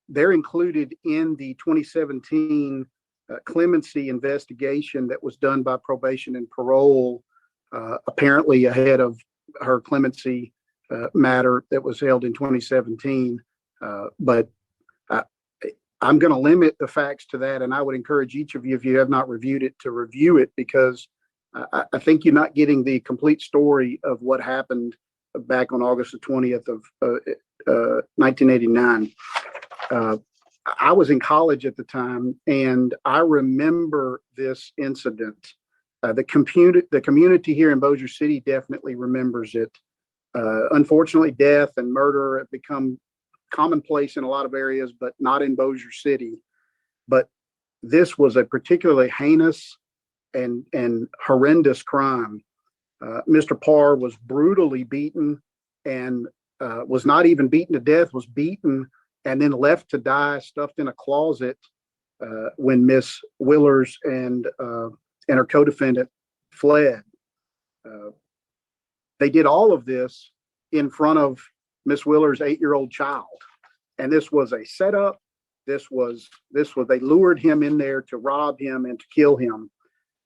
They're included in the 2017 clemency investigation that was done by probation and parole, apparently ahead of her clemency matter that was held in 2017. But I'm going to limit the facts to that, and I would encourage each of you, if you have not reviewed it, to review it, because I think you're not getting the complete story of what happened back on August the 20th of 1989. I was in college at the time, and I remember this incident. The community here in Bossier City definitely remembers it. Unfortunately, death and murder have become commonplace in a lot of areas, but not in Bossier City. But this was a particularly heinous and horrendous crime. Mr. Parr was brutally beaten and was not even beaten to death, was beaten and then left to die, stuffed in a closet when Miss Willars and her co-defendant fled. They did all of this in front of Miss Willars' 8-year-old child. And this was a setup. They lured him in there to rob him and to kill him.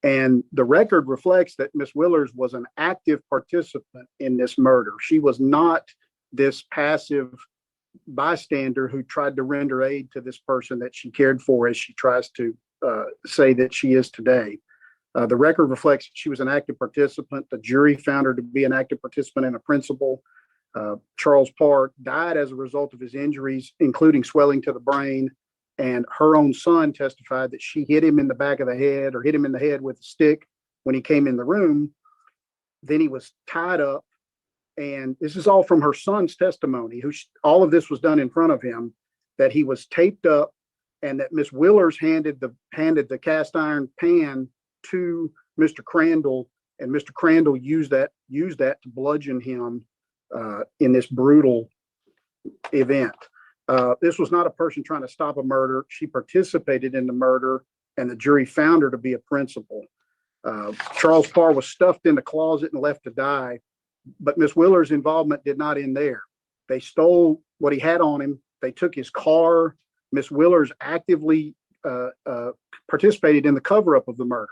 And the record reflects that Miss Willars was an active participant in this murder. She was not this passive bystander who tried to render aid to this person that she cared for, as she tries to say that she is today. The record reflects that she was an active participant. The jury found her to be an active participant and a principal. Charles Parr died as a result of his injuries, including swelling to the brain. And her own son testified that she hit him in the back of the head, or hit him in the head with a stick when he came in the room. Then he was tied up. And this is all from her son's testimony, all of this was done in front of him, that he was taped up, and that Miss Willars handed the cast iron pan to Mr. Crandall, and Mr. Crandall used that to bludgeon him in this brutal event. This was not a person trying to stop a murder. She participated in the murder, and the jury found her to be a principal. Charles Parr was stuffed in the closet and left to die, but Miss Willars' involvement did not end there. They stole what he had on him. They took his car. Miss Willars actively participated in the cover-up of the murder.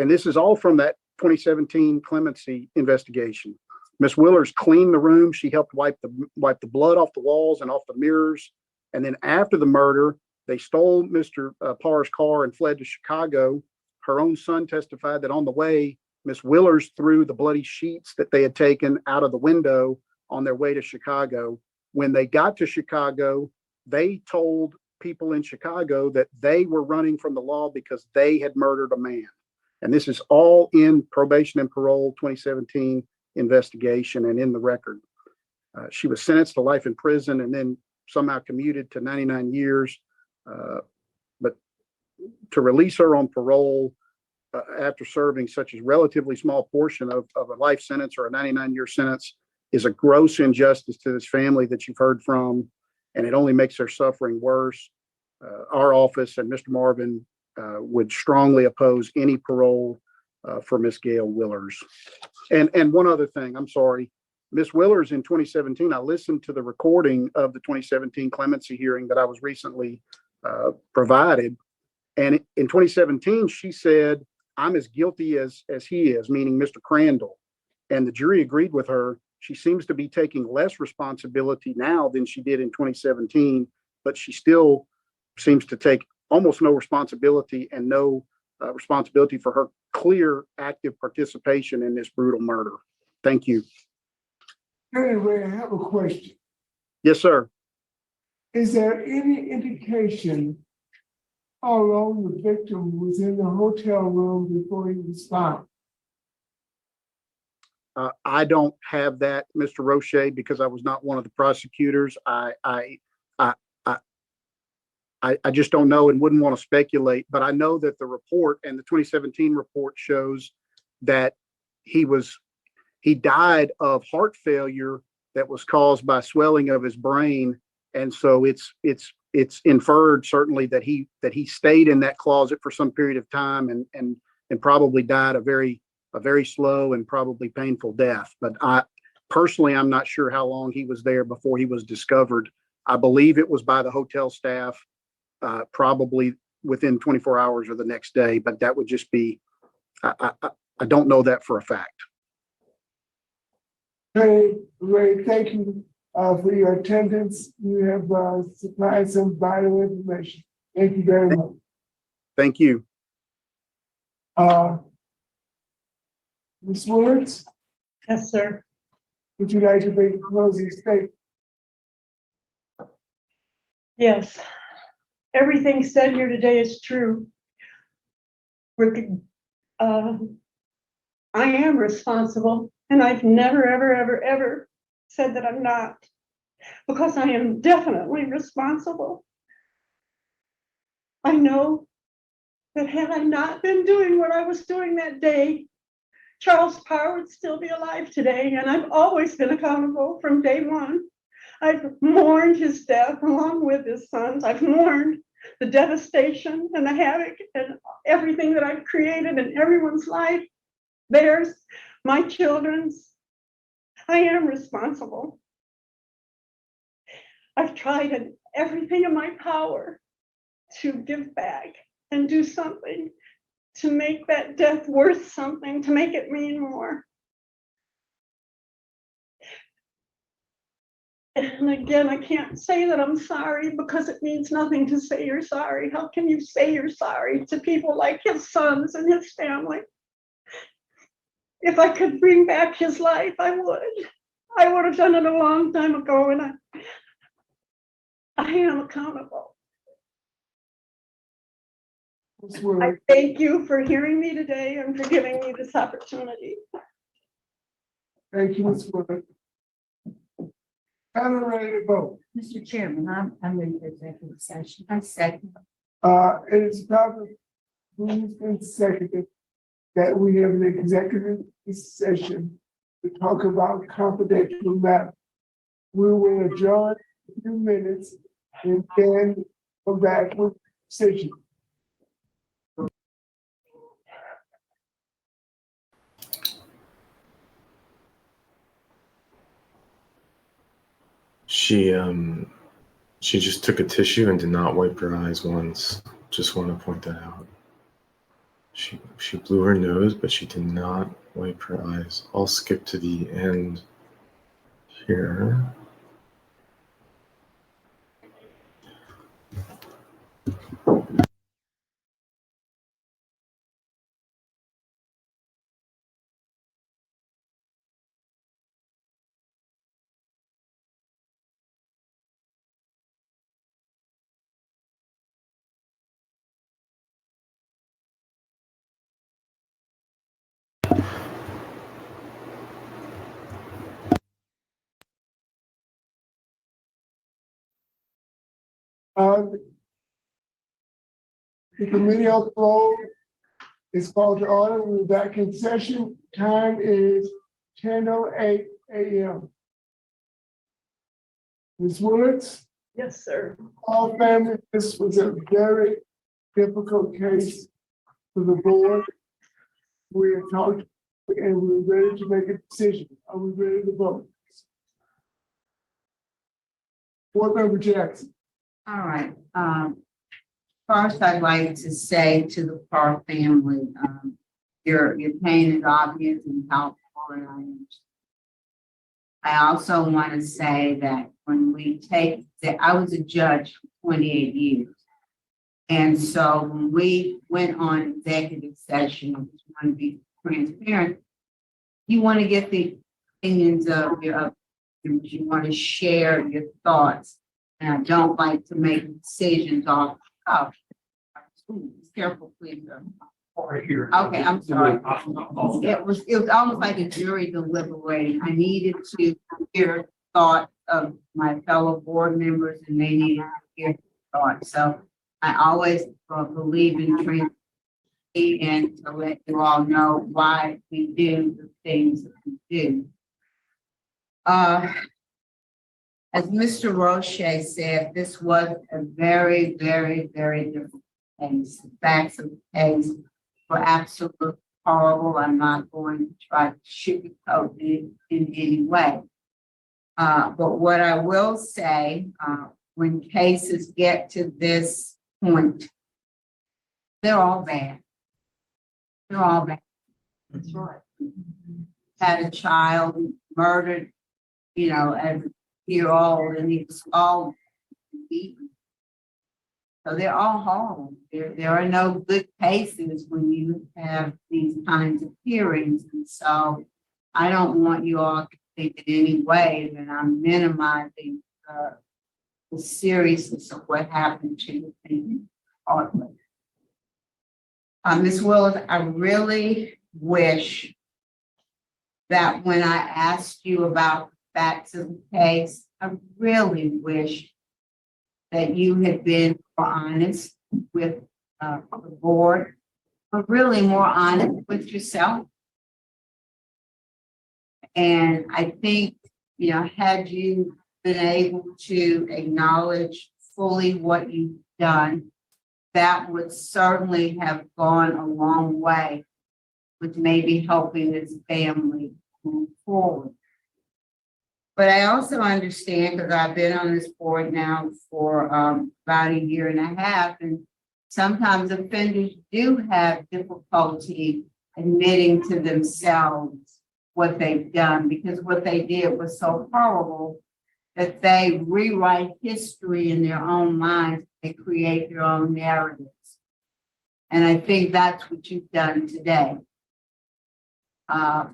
And this is all from that 2017 clemency investigation. Miss Willars cleaned the room. She helped wipe the blood off the walls and off the mirrors. And then after the murder, they stole Mr. Parr's car and fled to Chicago. Her own son testified that on the way, Miss Willars threw the bloody sheets that they had taken out of the window on their way to Chicago. When they got to Chicago, they told people in Chicago that they were running from the law because they had murdered a man. And this is all in probation and parole 2017 investigation and in the record. She was sentenced to life in prison and then somehow commuted to 99 years. But to release her on parole after serving such a relatively small portion of a life sentence or a 99-year sentence is a gross injustice to this family that you've heard from, and it only makes their suffering worse. Our office and Mr. Marvin would strongly oppose any parole for Miss Gail Willars. And one other thing, I'm sorry, Miss Willars in 2017, I listened to the recording of the 2017 clemency hearing that I was recently provided. And in 2017, she said, I'm as guilty as he is, meaning Mr. Crandall. And the jury agreed with her. She seems to be taking less responsibility now than she did in 2017, but she still seems to take almost no responsibility and no responsibility for her clear active participation in this brutal murder. Thank you. Anyway, I have a question. Yes, sir. Is there any indication how long the victim was in the hotel room before he was found? I don't have that, Mr. Roche, because I was not one of the prosecutors. I just don't know and wouldn't want to speculate, but I know that the report and the 2017 report shows that he died of heart failure that was caused by swelling of his brain. And so it's inferred certainly that he stayed in that closet for some period of time and probably died a very slow and probably painful death. But I'm not sure how long he was there before he was discovered. I believe it was by the hotel staff, probably within 24 hours or the next day, but that would just be, I don't know that for a fact. Hey, Ray, thank you for your attendance. You have supplied some vital information. Thank you very much. Thank you. Ms. Woods, Yes, sir. would you like to make a closing statement? Yes. Everything said here today is true. I am responsible, and I've never, ever, ever, ever said that I'm not, because I am definitely responsible. I know that had I not been doing what I was doing that day, Charles Parr would still be alive today, and I've always been accountable from day one. I've mourned his death along with his sons. I've mourned the devastation and the havoc and everything that I've created in everyone's life, theirs, my children's. I am responsible. I've tried everything in my power to give back and do something to make that death worth something, to make it mean more. And again, I can't say that I'm sorry because it means nothing to say you're sorry. How can you say you're sorry to people like his sons and his family? If I could bring back his life, I would. I would have done it a long time ago, and I am accountable. I thank you for hearing me today and for giving me this opportunity. Thank you, Ms. Wood. I'm ready to vote. Mr. Chairman, I'm ready for executive session. I second. It is probably moved and seconded that we have an executive session to talk about confidential matters. We will adjourn a few minutes and then come back with decision. She just took a tissue and did not wipe her eyes once. Just want to point that out. She blew her nose, but she did not wipe her eyes. I'll skip to the end here. The committee on parole is called to order. We're back in session. Time is 10:08 a.m. Ms. Willars, Yes, sir. all families, this was a very difficult case for the board. We have talked and we're ready to make a decision. Are we ready to vote? Board Member Jackson. All right, first I'd like to say to the Parr family, your pain is obvious and helpful, and I understand. I also want to say that when we take that, I was a judge for 28 years. And so when we went on executive session, I just want to be transparent. You want to get the opinions of your, you want to share your thoughts. And I don't like to make decisions off the cuff. Careful, please. Okay, I'm sorry. It was almost like a jury deliberating. I needed to hear thoughts of my fellow board members, and they needed to hear thoughts. So I always believe in transparency and to let you all know why we do the things that we do. As Mr. Roche said, this was a very, very, very different case. The facts of the case were absolutely horrible. I'm not going to try to sugarcoat it in any way. But what I will say, when cases get to this point, they're all bad. They're all bad. That's right. Had a child murdered, you know, as a year-old, and he was all beaten. So they're all horrible. There are no good cases when you have these kinds of hearings. And so I don't want you all to think in any way that I'm minimizing the seriousness of what happened to you in Hartland. Ms. Willis, I really wish that when I asked you about the facts of the case, I really wish that you had been more honest with the board, but really more honest with yourself. And I think, you know, had you been able to acknowledge fully what you've done, that would certainly have gone a long way with maybe helping this family move forward. But I also understand, because I've been on this board now for about a year and a half, and sometimes offenders do have difficulty admitting to themselves what they've done, because what they did was so horrible that they rewrite history in their own minds. They create their own narratives. And I think that's what you've done today. But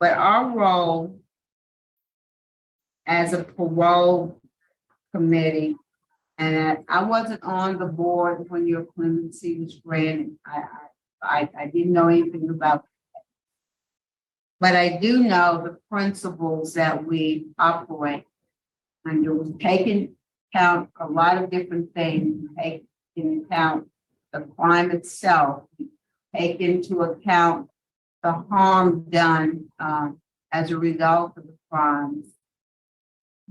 our role as a parole committee, and I wasn't on the board when your clemency was granted. I didn't know anything about that. But I do know the principles that we operate under. We take into account a lot of different things. We take into account the crime itself. We take into account the harm done as a result of the crimes.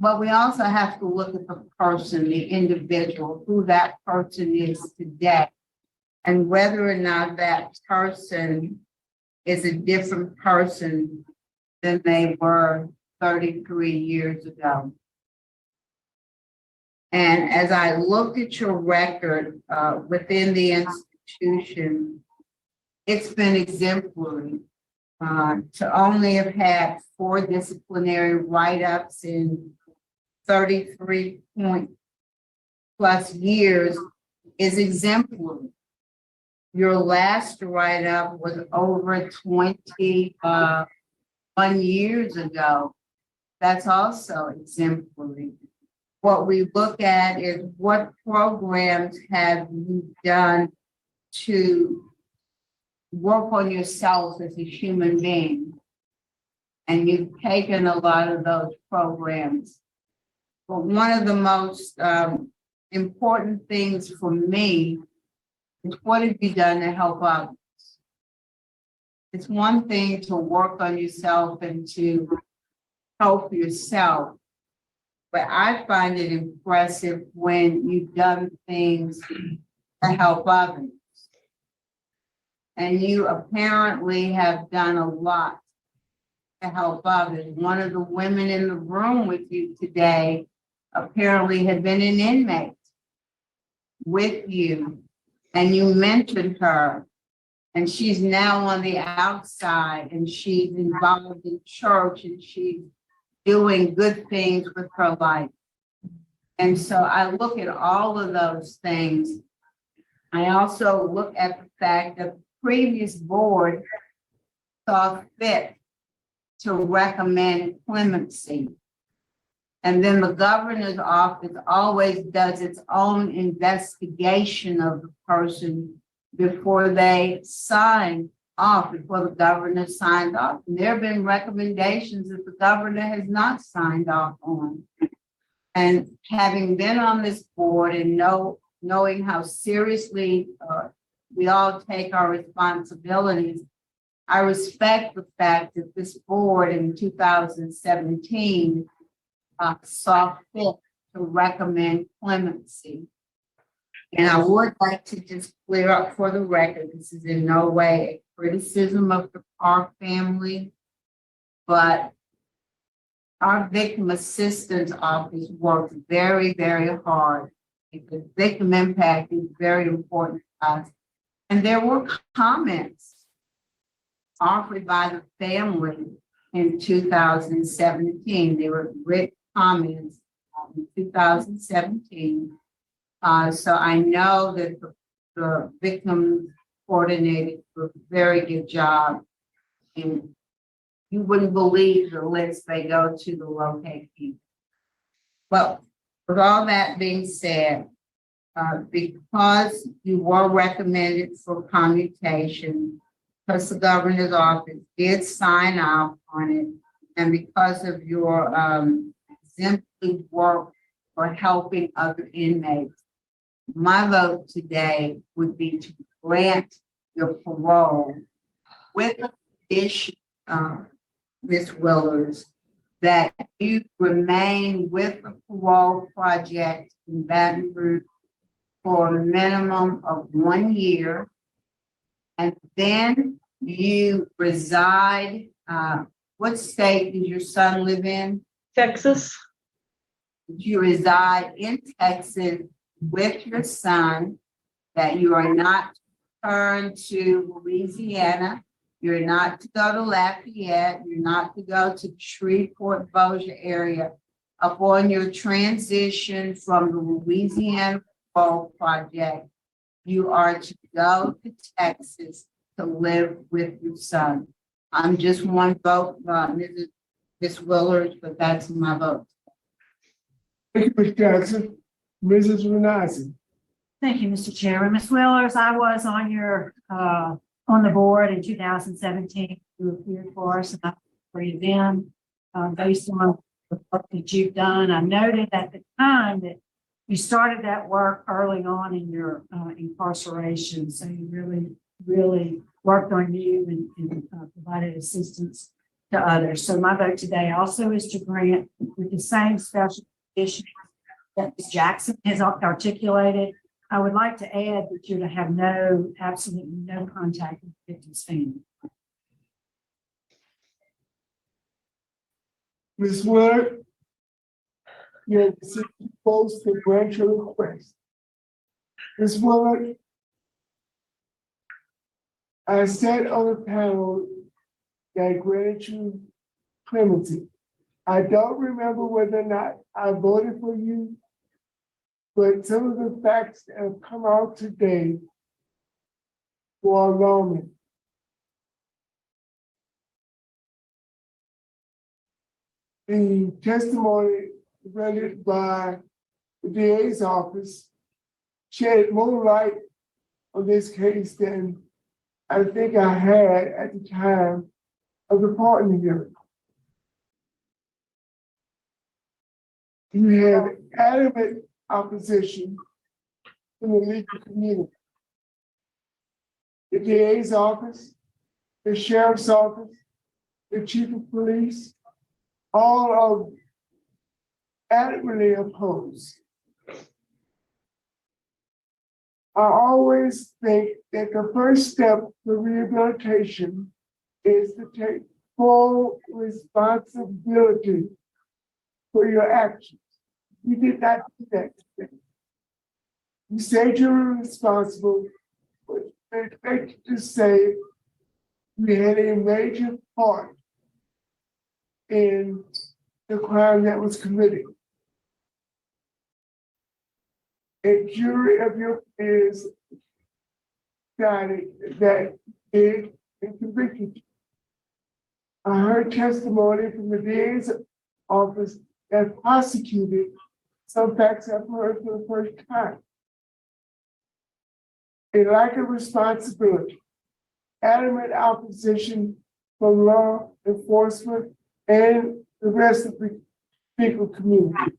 But we also have to look at the person, the individual, who that person is today, and whether or not that person is a different person than they were 33 years ago. And as I looked at your record within the institution, it's been exemplary. To only have had 4 disciplinary write-ups in 33 plus years is exemplary. Your last write-up was over 21 years ago. That's also exemplary. What we look at is what programs have you done to work on yourself as a human being. And you've taken a lot of those programs. But one of the most important things for me is what have you done to help others? It's one thing to work on yourself and to help yourself, but I find it impressive when you've done things to help others. And you apparently have done a lot to help others. One of the women in the room with you today apparently had been an inmate with you, and you mentored her, and she's now on the outside, and she's involved in church, and she's doing good things with her life. And so I look at all of those things. I also look at the fact that the previous board saw fit to recommend clemency. And then the governor's office always does its own investigation of the person before they sign off, before the governor signed off. And there have been recommendations that the governor has not signed off on. And having been on this board and knowing how seriously we all take our responsibilities, I respect the fact that this board in 2017 saw fit to recommend clemency. And I would like to just clear up for the record, this is in no way a criticism of the Park family, but our victim assistance office works very, very hard because victim impact is very important to us. And there were comments offered by the family in 2017. They were written comments in 2017. So I know that the victim coordinated a very good job. And you wouldn't believe the list they go to locate people. But with all that being said, because you were recommended for commutation, because the governor's office did sign off on it, and because of your exemplary work for helping other inmates, my vote today would be to grant your parole with the condition, Ms. Willars, that you remain with the parole project in Baton Rouge for a minimum of 1 year, and then you reside. What state does your son live in? Texas. You reside in Texas with your son, that you are not to return to Louisiana, you're not to go to Lafayette, you're not to go to Shreveport, Bossier area. Upon your transition from the Louisiana Parole Project, you are to go to Texas to live with your son. I'm just one vote, Ms. Willard, but that's my vote. Thank you, Ms. Jackson. Mrs. Renazi. Thank you, Mr. Chairman. Ms. Willars, I was on your on the board in 2017. You appeared for us, and I for you then. Based on the work that you've done, I noted at the time that you started that work early on in your incarceration. So you really worked on you and provided assistance to others. So my vote today also is to grant with the same special conditions that Ms. Jackson has articulated. I would like to add that you're to have absolutely no contact with the victim's family. Ms. Willard, you have supposed to grant your request. Ms. Willard, I sat on a panel that granted you clemency. I don't remember whether or not I voted for you, but some of the facts that have come out today were alarming. The testimony rendered by the DA's office shed more light on this case than I think I had at the time of the pardon hearing. You have adamant opposition from the legal community. The DA's office, the sheriff's office, the chief of police, all are adamantly opposed. I always think that the first step for rehabilitation is to take full responsibility for your actions. You did not do that today. You said you were responsible, but they expect you to say you had a major part in the crime that was committed. A jury of your peers decided that it convicted you. I heard testimony from the DA's office that prosecuted some facts I've heard for the first time. A lack of responsibility, adamant opposition from law enforcement and the rest of the legal community,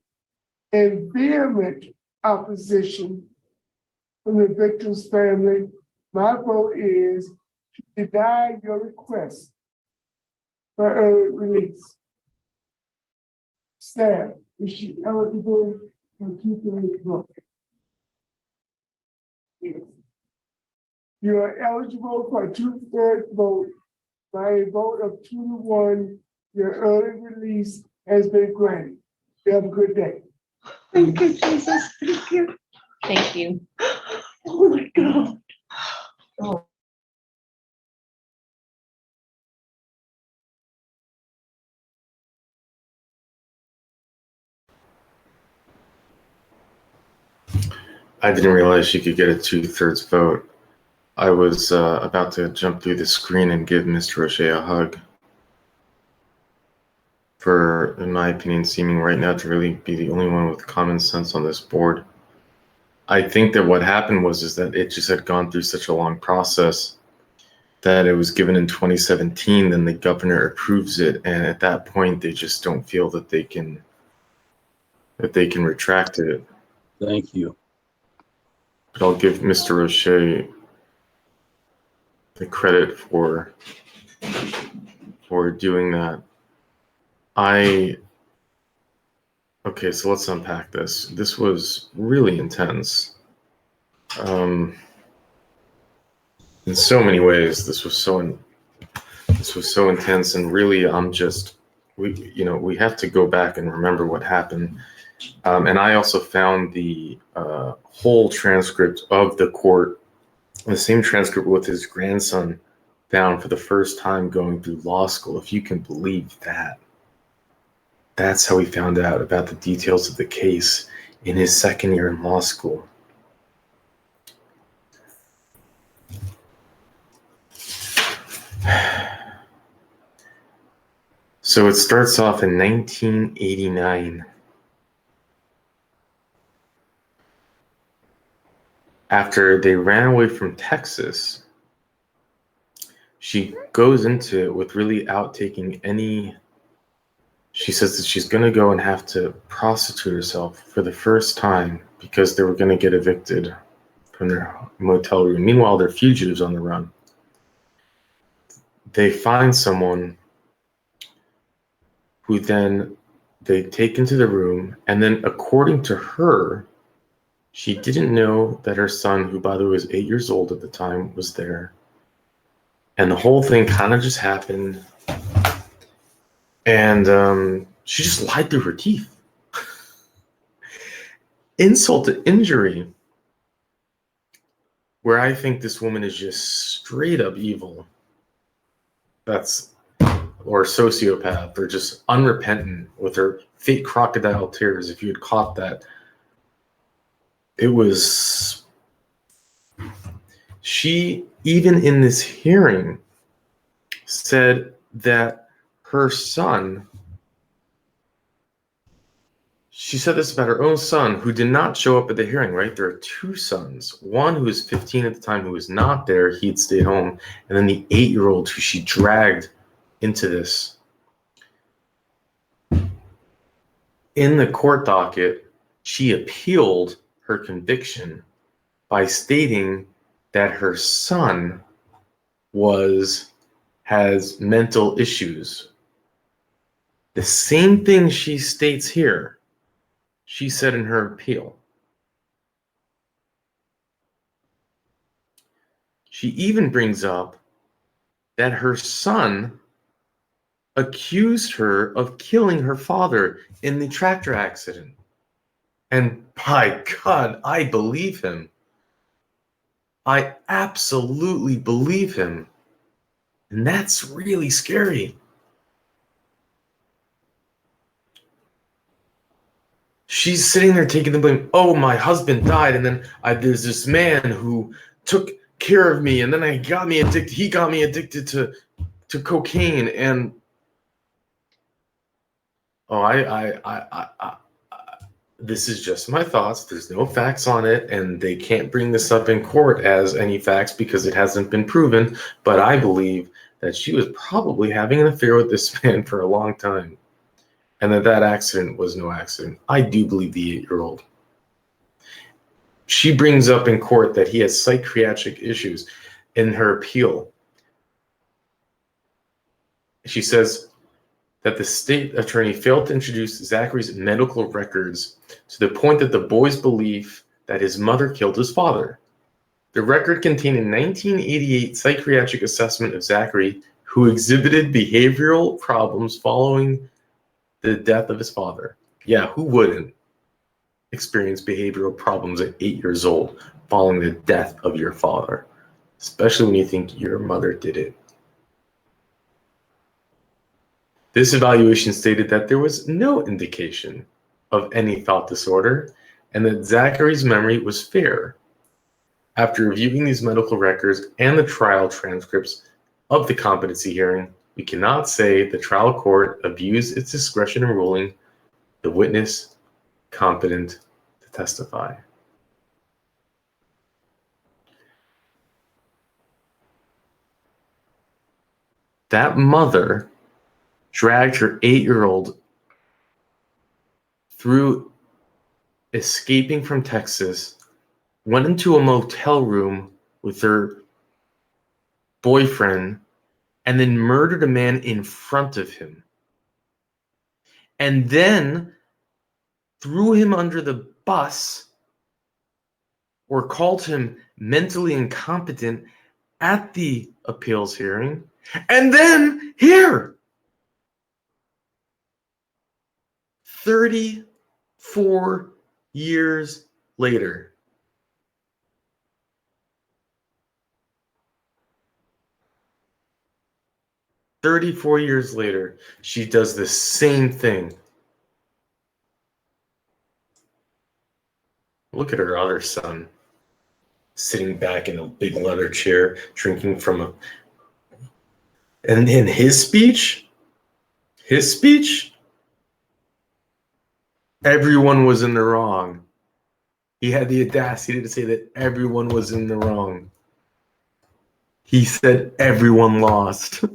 and vehement opposition from the victim's family. My vote is to deny your request for early release. Staff, is she eligible for keeping the vote? Yes. You are eligible for a 2/3 vote. By a vote of 2-1, your early release has been granted. You have a good day. Thank you, Jesus. Thank you. Thank you. Oh my God. I didn't realize she could get a 2/3 vote. I was about to jump through the screen and give Mr. O'Shea a hug for, in my opinion, seeming right now to really be the only one with common sense on this board. I think that what happened is that it just had gone through such a long process that it was given in 2017, then the governor approves it, and at that point they just don't feel that they can retract it. Thank you. But I'll give Mr. O'Shea the credit for doing that. Okay, so let's unpack this. This was really intense. In so many ways, this was so intense, and really, we have to go back and remember what happened. And I also found the whole transcript of the court, the same transcript with his grandson found for the first time going through law school, if you can believe that. That's how he found out about the details of the case in his second year in law school. So it starts off in 1989. After they ran away from Texas, she goes into it with without taking any. She says that she's going to go and have to prostitute herself for the first time because they were going to get evicted from their motel room. Meanwhile, they're fugitives on the run. They find someone who then they take into the room, and then according to her, she didn't know that her son, who by the way was 8 years old at the time, was there. And the whole thing kind of just happened. And she just lied through her teeth. Insult to injury. where I think this woman is just straight up evil. Or sociopath, or just unrepentant with her fake crocodile tears. If you had caught that, she, even in this hearing, said that her son, she said this about her own son who did not show up at the hearing, right? There are two sons, one who was 15 at the time who was not there, he'd stayed home, and then the 8-year-old who she dragged into this. In the court docket, she appealed her conviction by stating that her son has mental issues. The same thing she states here, she said in her appeal. She even brings up that her son accused her of killing her father in the tractor accident. And by God, I believe him. I absolutely believe him. And that's really scary. She's sitting there taking the blame. Oh, my husband died, and then there's this man who took care of me, and then he got me addicted to cocaine, and this is just my thoughts. There's no facts on it, and they can't bring this up in court as any facts because it hasn't been proven. But I believe that she was probably having an affair with this man for a long time, and that accident was no accident. I do believe the 8-year-old. She brings up in court that he has psychiatric issues in her appeal. She says that the state attorney failed to introduce Zachary's medical records to the point that the boy's belief that his mother killed his father. The record contained a 1988 psychiatric assessment of Zachary, who exhibited behavioral problems following the death of his father. Yeah, who wouldn't experience behavioral problems at 8 years old following the death of your father, especially when you think your mother did it? This evaluation stated that there was no indication of any thought disorder and that Zachary's memory was fair. After reviewing these medical records and the trial transcripts of the competency hearing, we cannot say the trial court abused its discretion in ruling the witness competent to testify. That mother dragged her 8-year-old through escaping from Texas, went into a motel room with her boyfriend, and then murdered a man in front of him. And then threw him under the bus or called him mentally incompetent at the appeals hearing. And then here, 34 years later. She does the same thing. Look at her other son, sitting back in a big leather chair, drinking from a... And in his speech, everyone was in the wrong. He had the audacity to say that everyone was in the wrong. He said everyone lost.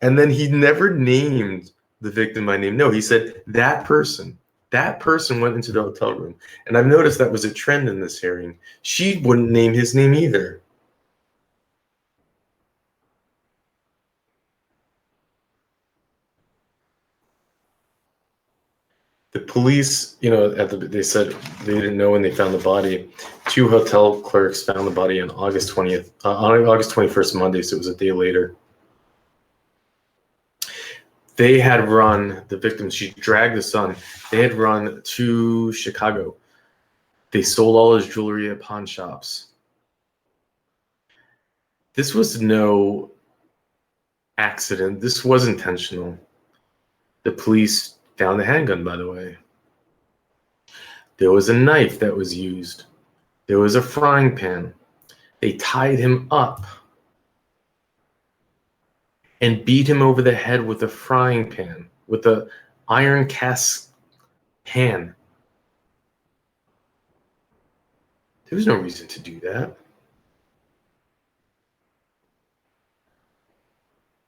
And then he never named the victim by name. No, he said that person went into the hotel room. And I've noticed that was a trend in this hearing. She wouldn't name his name either. The police, they said they didn't know when they found the body. 2 hotel clerks found the body on August 21st, Monday, so it was a day later. They had run, the victim, she dragged the son, they had run to Chicago They sold all his jewelry at pawn shops. This was no accident. This was intentional. The police found a handgun, by the way. There was a knife that was used. There was a frying pan. They tied him up and beat him over the head with a frying pan, with a iron cast pan. There was no reason to do that.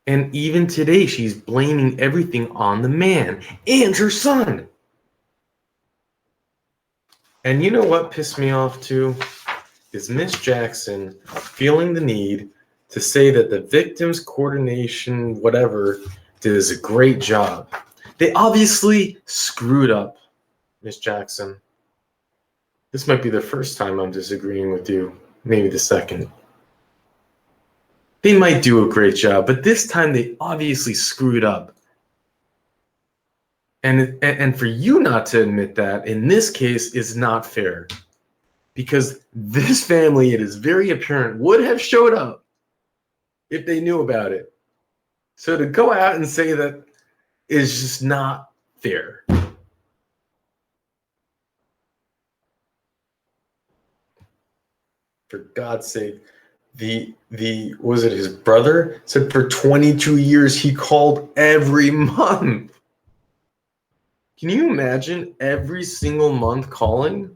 And even today, she's blaming everything on the man and her son. And you know what pissed me off too? Is Miss Jackson feeling the need to say that the victim's coordination, whatever, does a great job. They obviously screwed up, Miss Jackson. This might be the first time I'm disagreeing with you, maybe the second. They might do a great job, but this time they obviously screwed up. And for you not to admit that in this case is not fair. Because this family, it is very apparent, would have showed up if they knew about it. So to go out and say that is just not fair. For God's sake, was it his brother said for 22 years he called every month. Can you imagine every single month calling?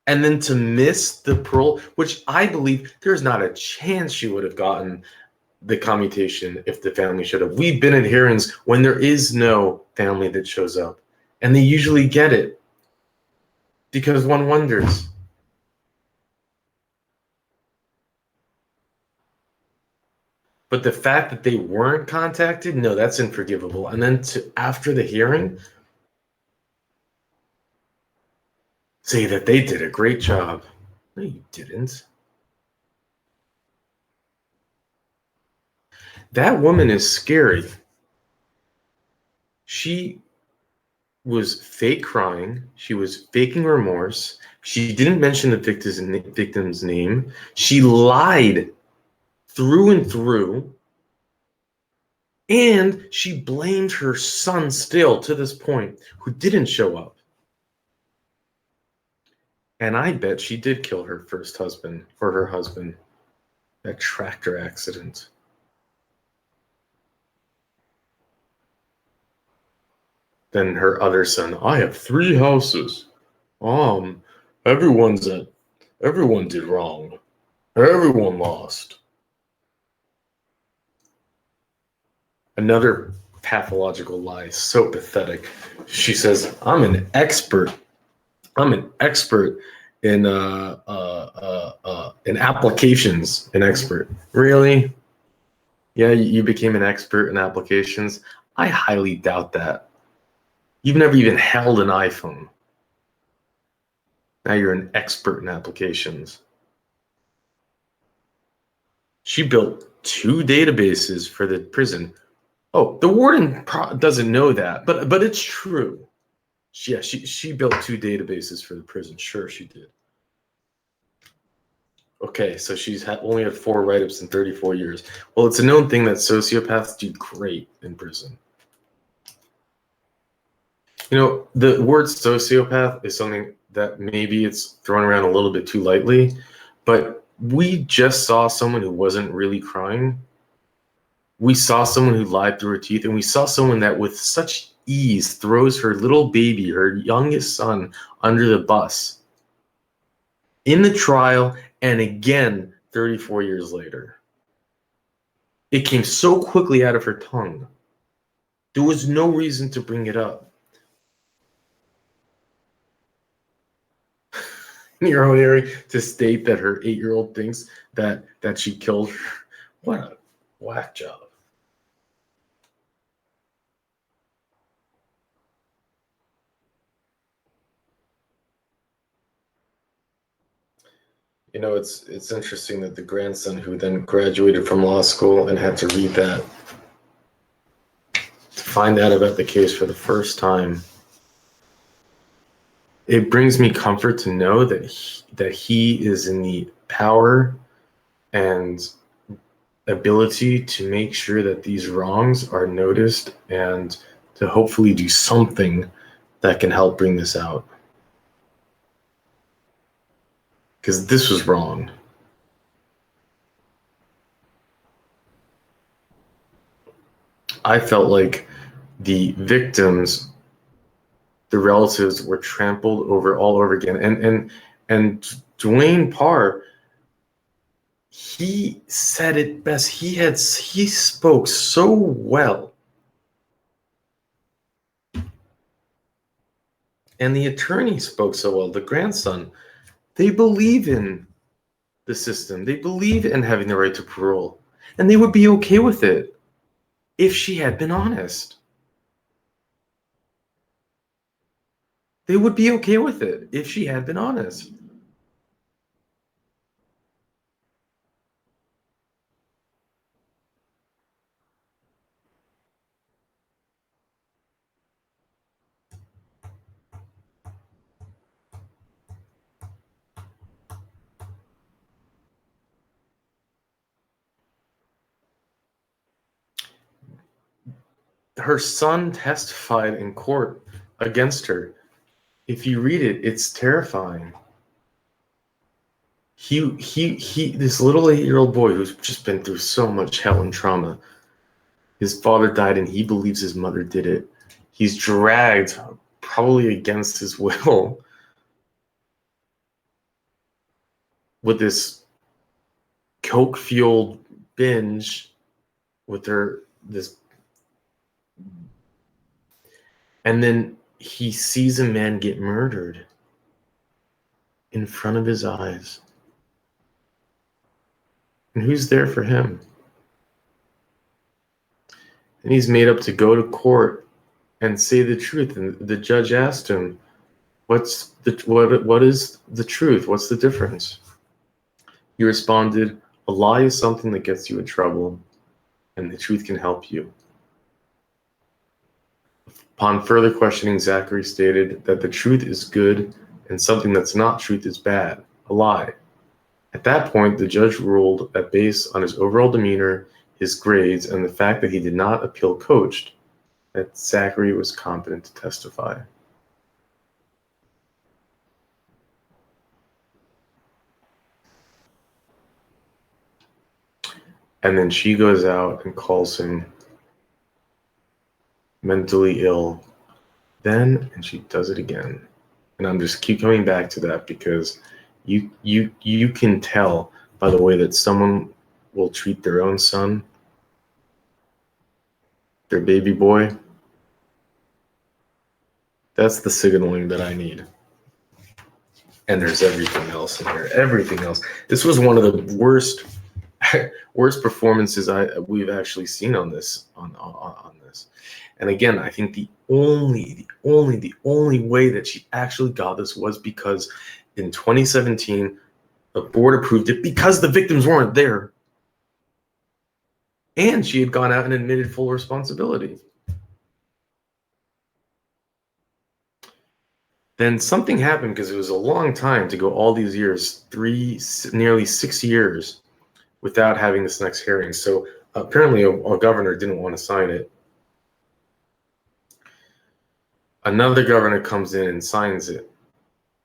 And then to miss the parole, which I believe there's not a chance she would have gotten the commutation if the family showed up. We've been at hearings when there is no family that shows up, and they usually get it because one wonders. But the fact that they weren't contacted, no, that's unforgivable. And then after the hearing, say that they did a great job. No, you didn't. That woman is scary. She was fake crying. She was faking remorse. She didn't mention the victim's name. She lied through and through. And she blamed her son still to this point, who didn't show up. And I bet she did kill her first husband or her husband. That tractor accident. Then her other son, I have 3 houses. Everyone did wrong. Everyone lost. Another pathological lie, so pathetic. She says, I'm an expert in applications. An expert. Really? Yeah, you became an expert in applications? I highly doubt that. You've never even held an iPhone. Now you're an expert in applications. She built 2 databases for the prison. Oh, the warden doesn't know that, but it's true. Yeah, she built 2 databases for the prison. Sure, she did. Okay, so she's only had 4 write-ups in 34 years. Well, it's a known thing that sociopaths do great in prison. You know, the word sociopath is something that maybe it's thrown around a little bit too lightly, but we just saw someone who wasn't really crying. We saw someone who lied through her teeth, and we saw someone that with such ease throws her little baby, her youngest son, under the bus in the trial, and again 34 years later. It came so quickly out of her tongue. There was no reason to bring it up. In your own hearing, to state that her 8-year-old thinks that she killed her. What a whack job. You know, it's interesting that the grandson who then graduated from law school and had to read that, to find out about the case for the first time. it brings me comfort to know that he is in the power and ability to make sure that these wrongs are noticed and to hopefully do something that can help bring this out. Because this was wrong. I felt like the victims, the relatives, were trampled over all over again. And Dwayne Parr, he said it best. He spoke so well. And the attorney spoke so well, the grandson. They believe in the system. They believe in having the right to parole. And they would be okay with it if she had been honest. They would be okay with it if she had been honest. Her son testified in court against her. If you read it, it's terrifying. This little 8-year-old boy who's just been through so much hell and trauma. His father died and he believes his mother did it. He's dragged, probably against his will, with this coke-fueled binge with this. And then he sees a man get murdered in front of his eyes. And who's there for him? And he's made up to go to court and say the truth. And the judge asked him, what is the truth? What's the difference? He responded, a lie is something that gets you in trouble, and the truth can help you. Upon further questioning, Zachary stated that the truth is good and something that's not truth is bad, a lie. At that point, the judge ruled that based on his overall demeanor, his grades, and the fact that he did not appeal coached, that Zachary was competent to testify. And then she goes out and calls him mentally ill then, and she does it again. And I'm just keep coming back to that because you can tell by the way that someone will treat their own son, their baby boy. That's the signaling that I need. And there's everything else in here. Everything else. This was one of the worst performances we've actually seen on this on this. And again, I think the only way that she actually got this was because in 2017 the board approved it because the victims weren't there, and she had gone out and admitted full responsibility. Then something happened because it was a long time to go all these years, nearly 6 years, without having this next hearing. So apparently a governor didn't want to sign it. Another governor comes in and signs it.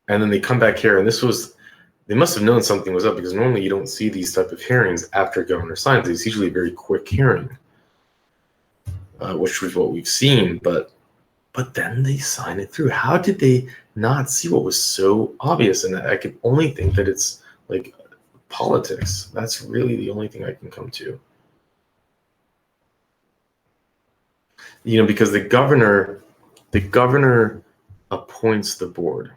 And then they come back here, and they must have known something was up because normally you don't see these type of hearings after a governor signs it. It's usually a very quick hearing, which was what we've seen, but then they sign it through. How did they not see what was so obvious? And I can only think that it's like politics. That's really the only thing I can come to. Because the governor appoints the board.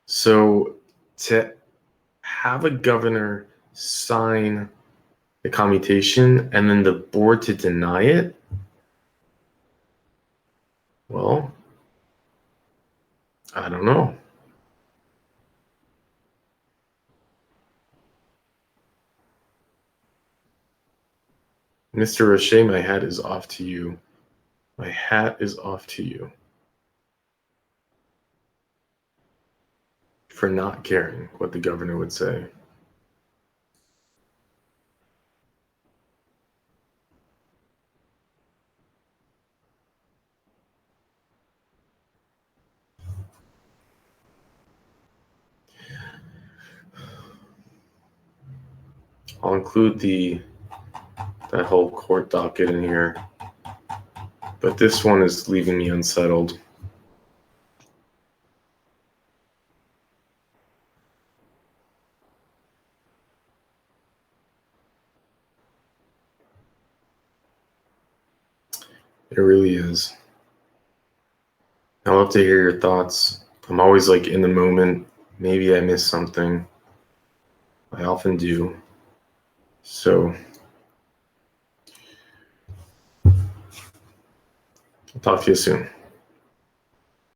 So to have a governor sign the commutation and then the board to deny it, well, I don't know. Mr. Roche, my hat is off to you. My hat is off to you. for not caring what the governor would say. I'll include that whole court docket in here, but this one is leaving me unsettled. It really is. I'd love to hear your thoughts. I'm always like in the moment. Maybe I missed something. I often do. So I'll talk to you soon.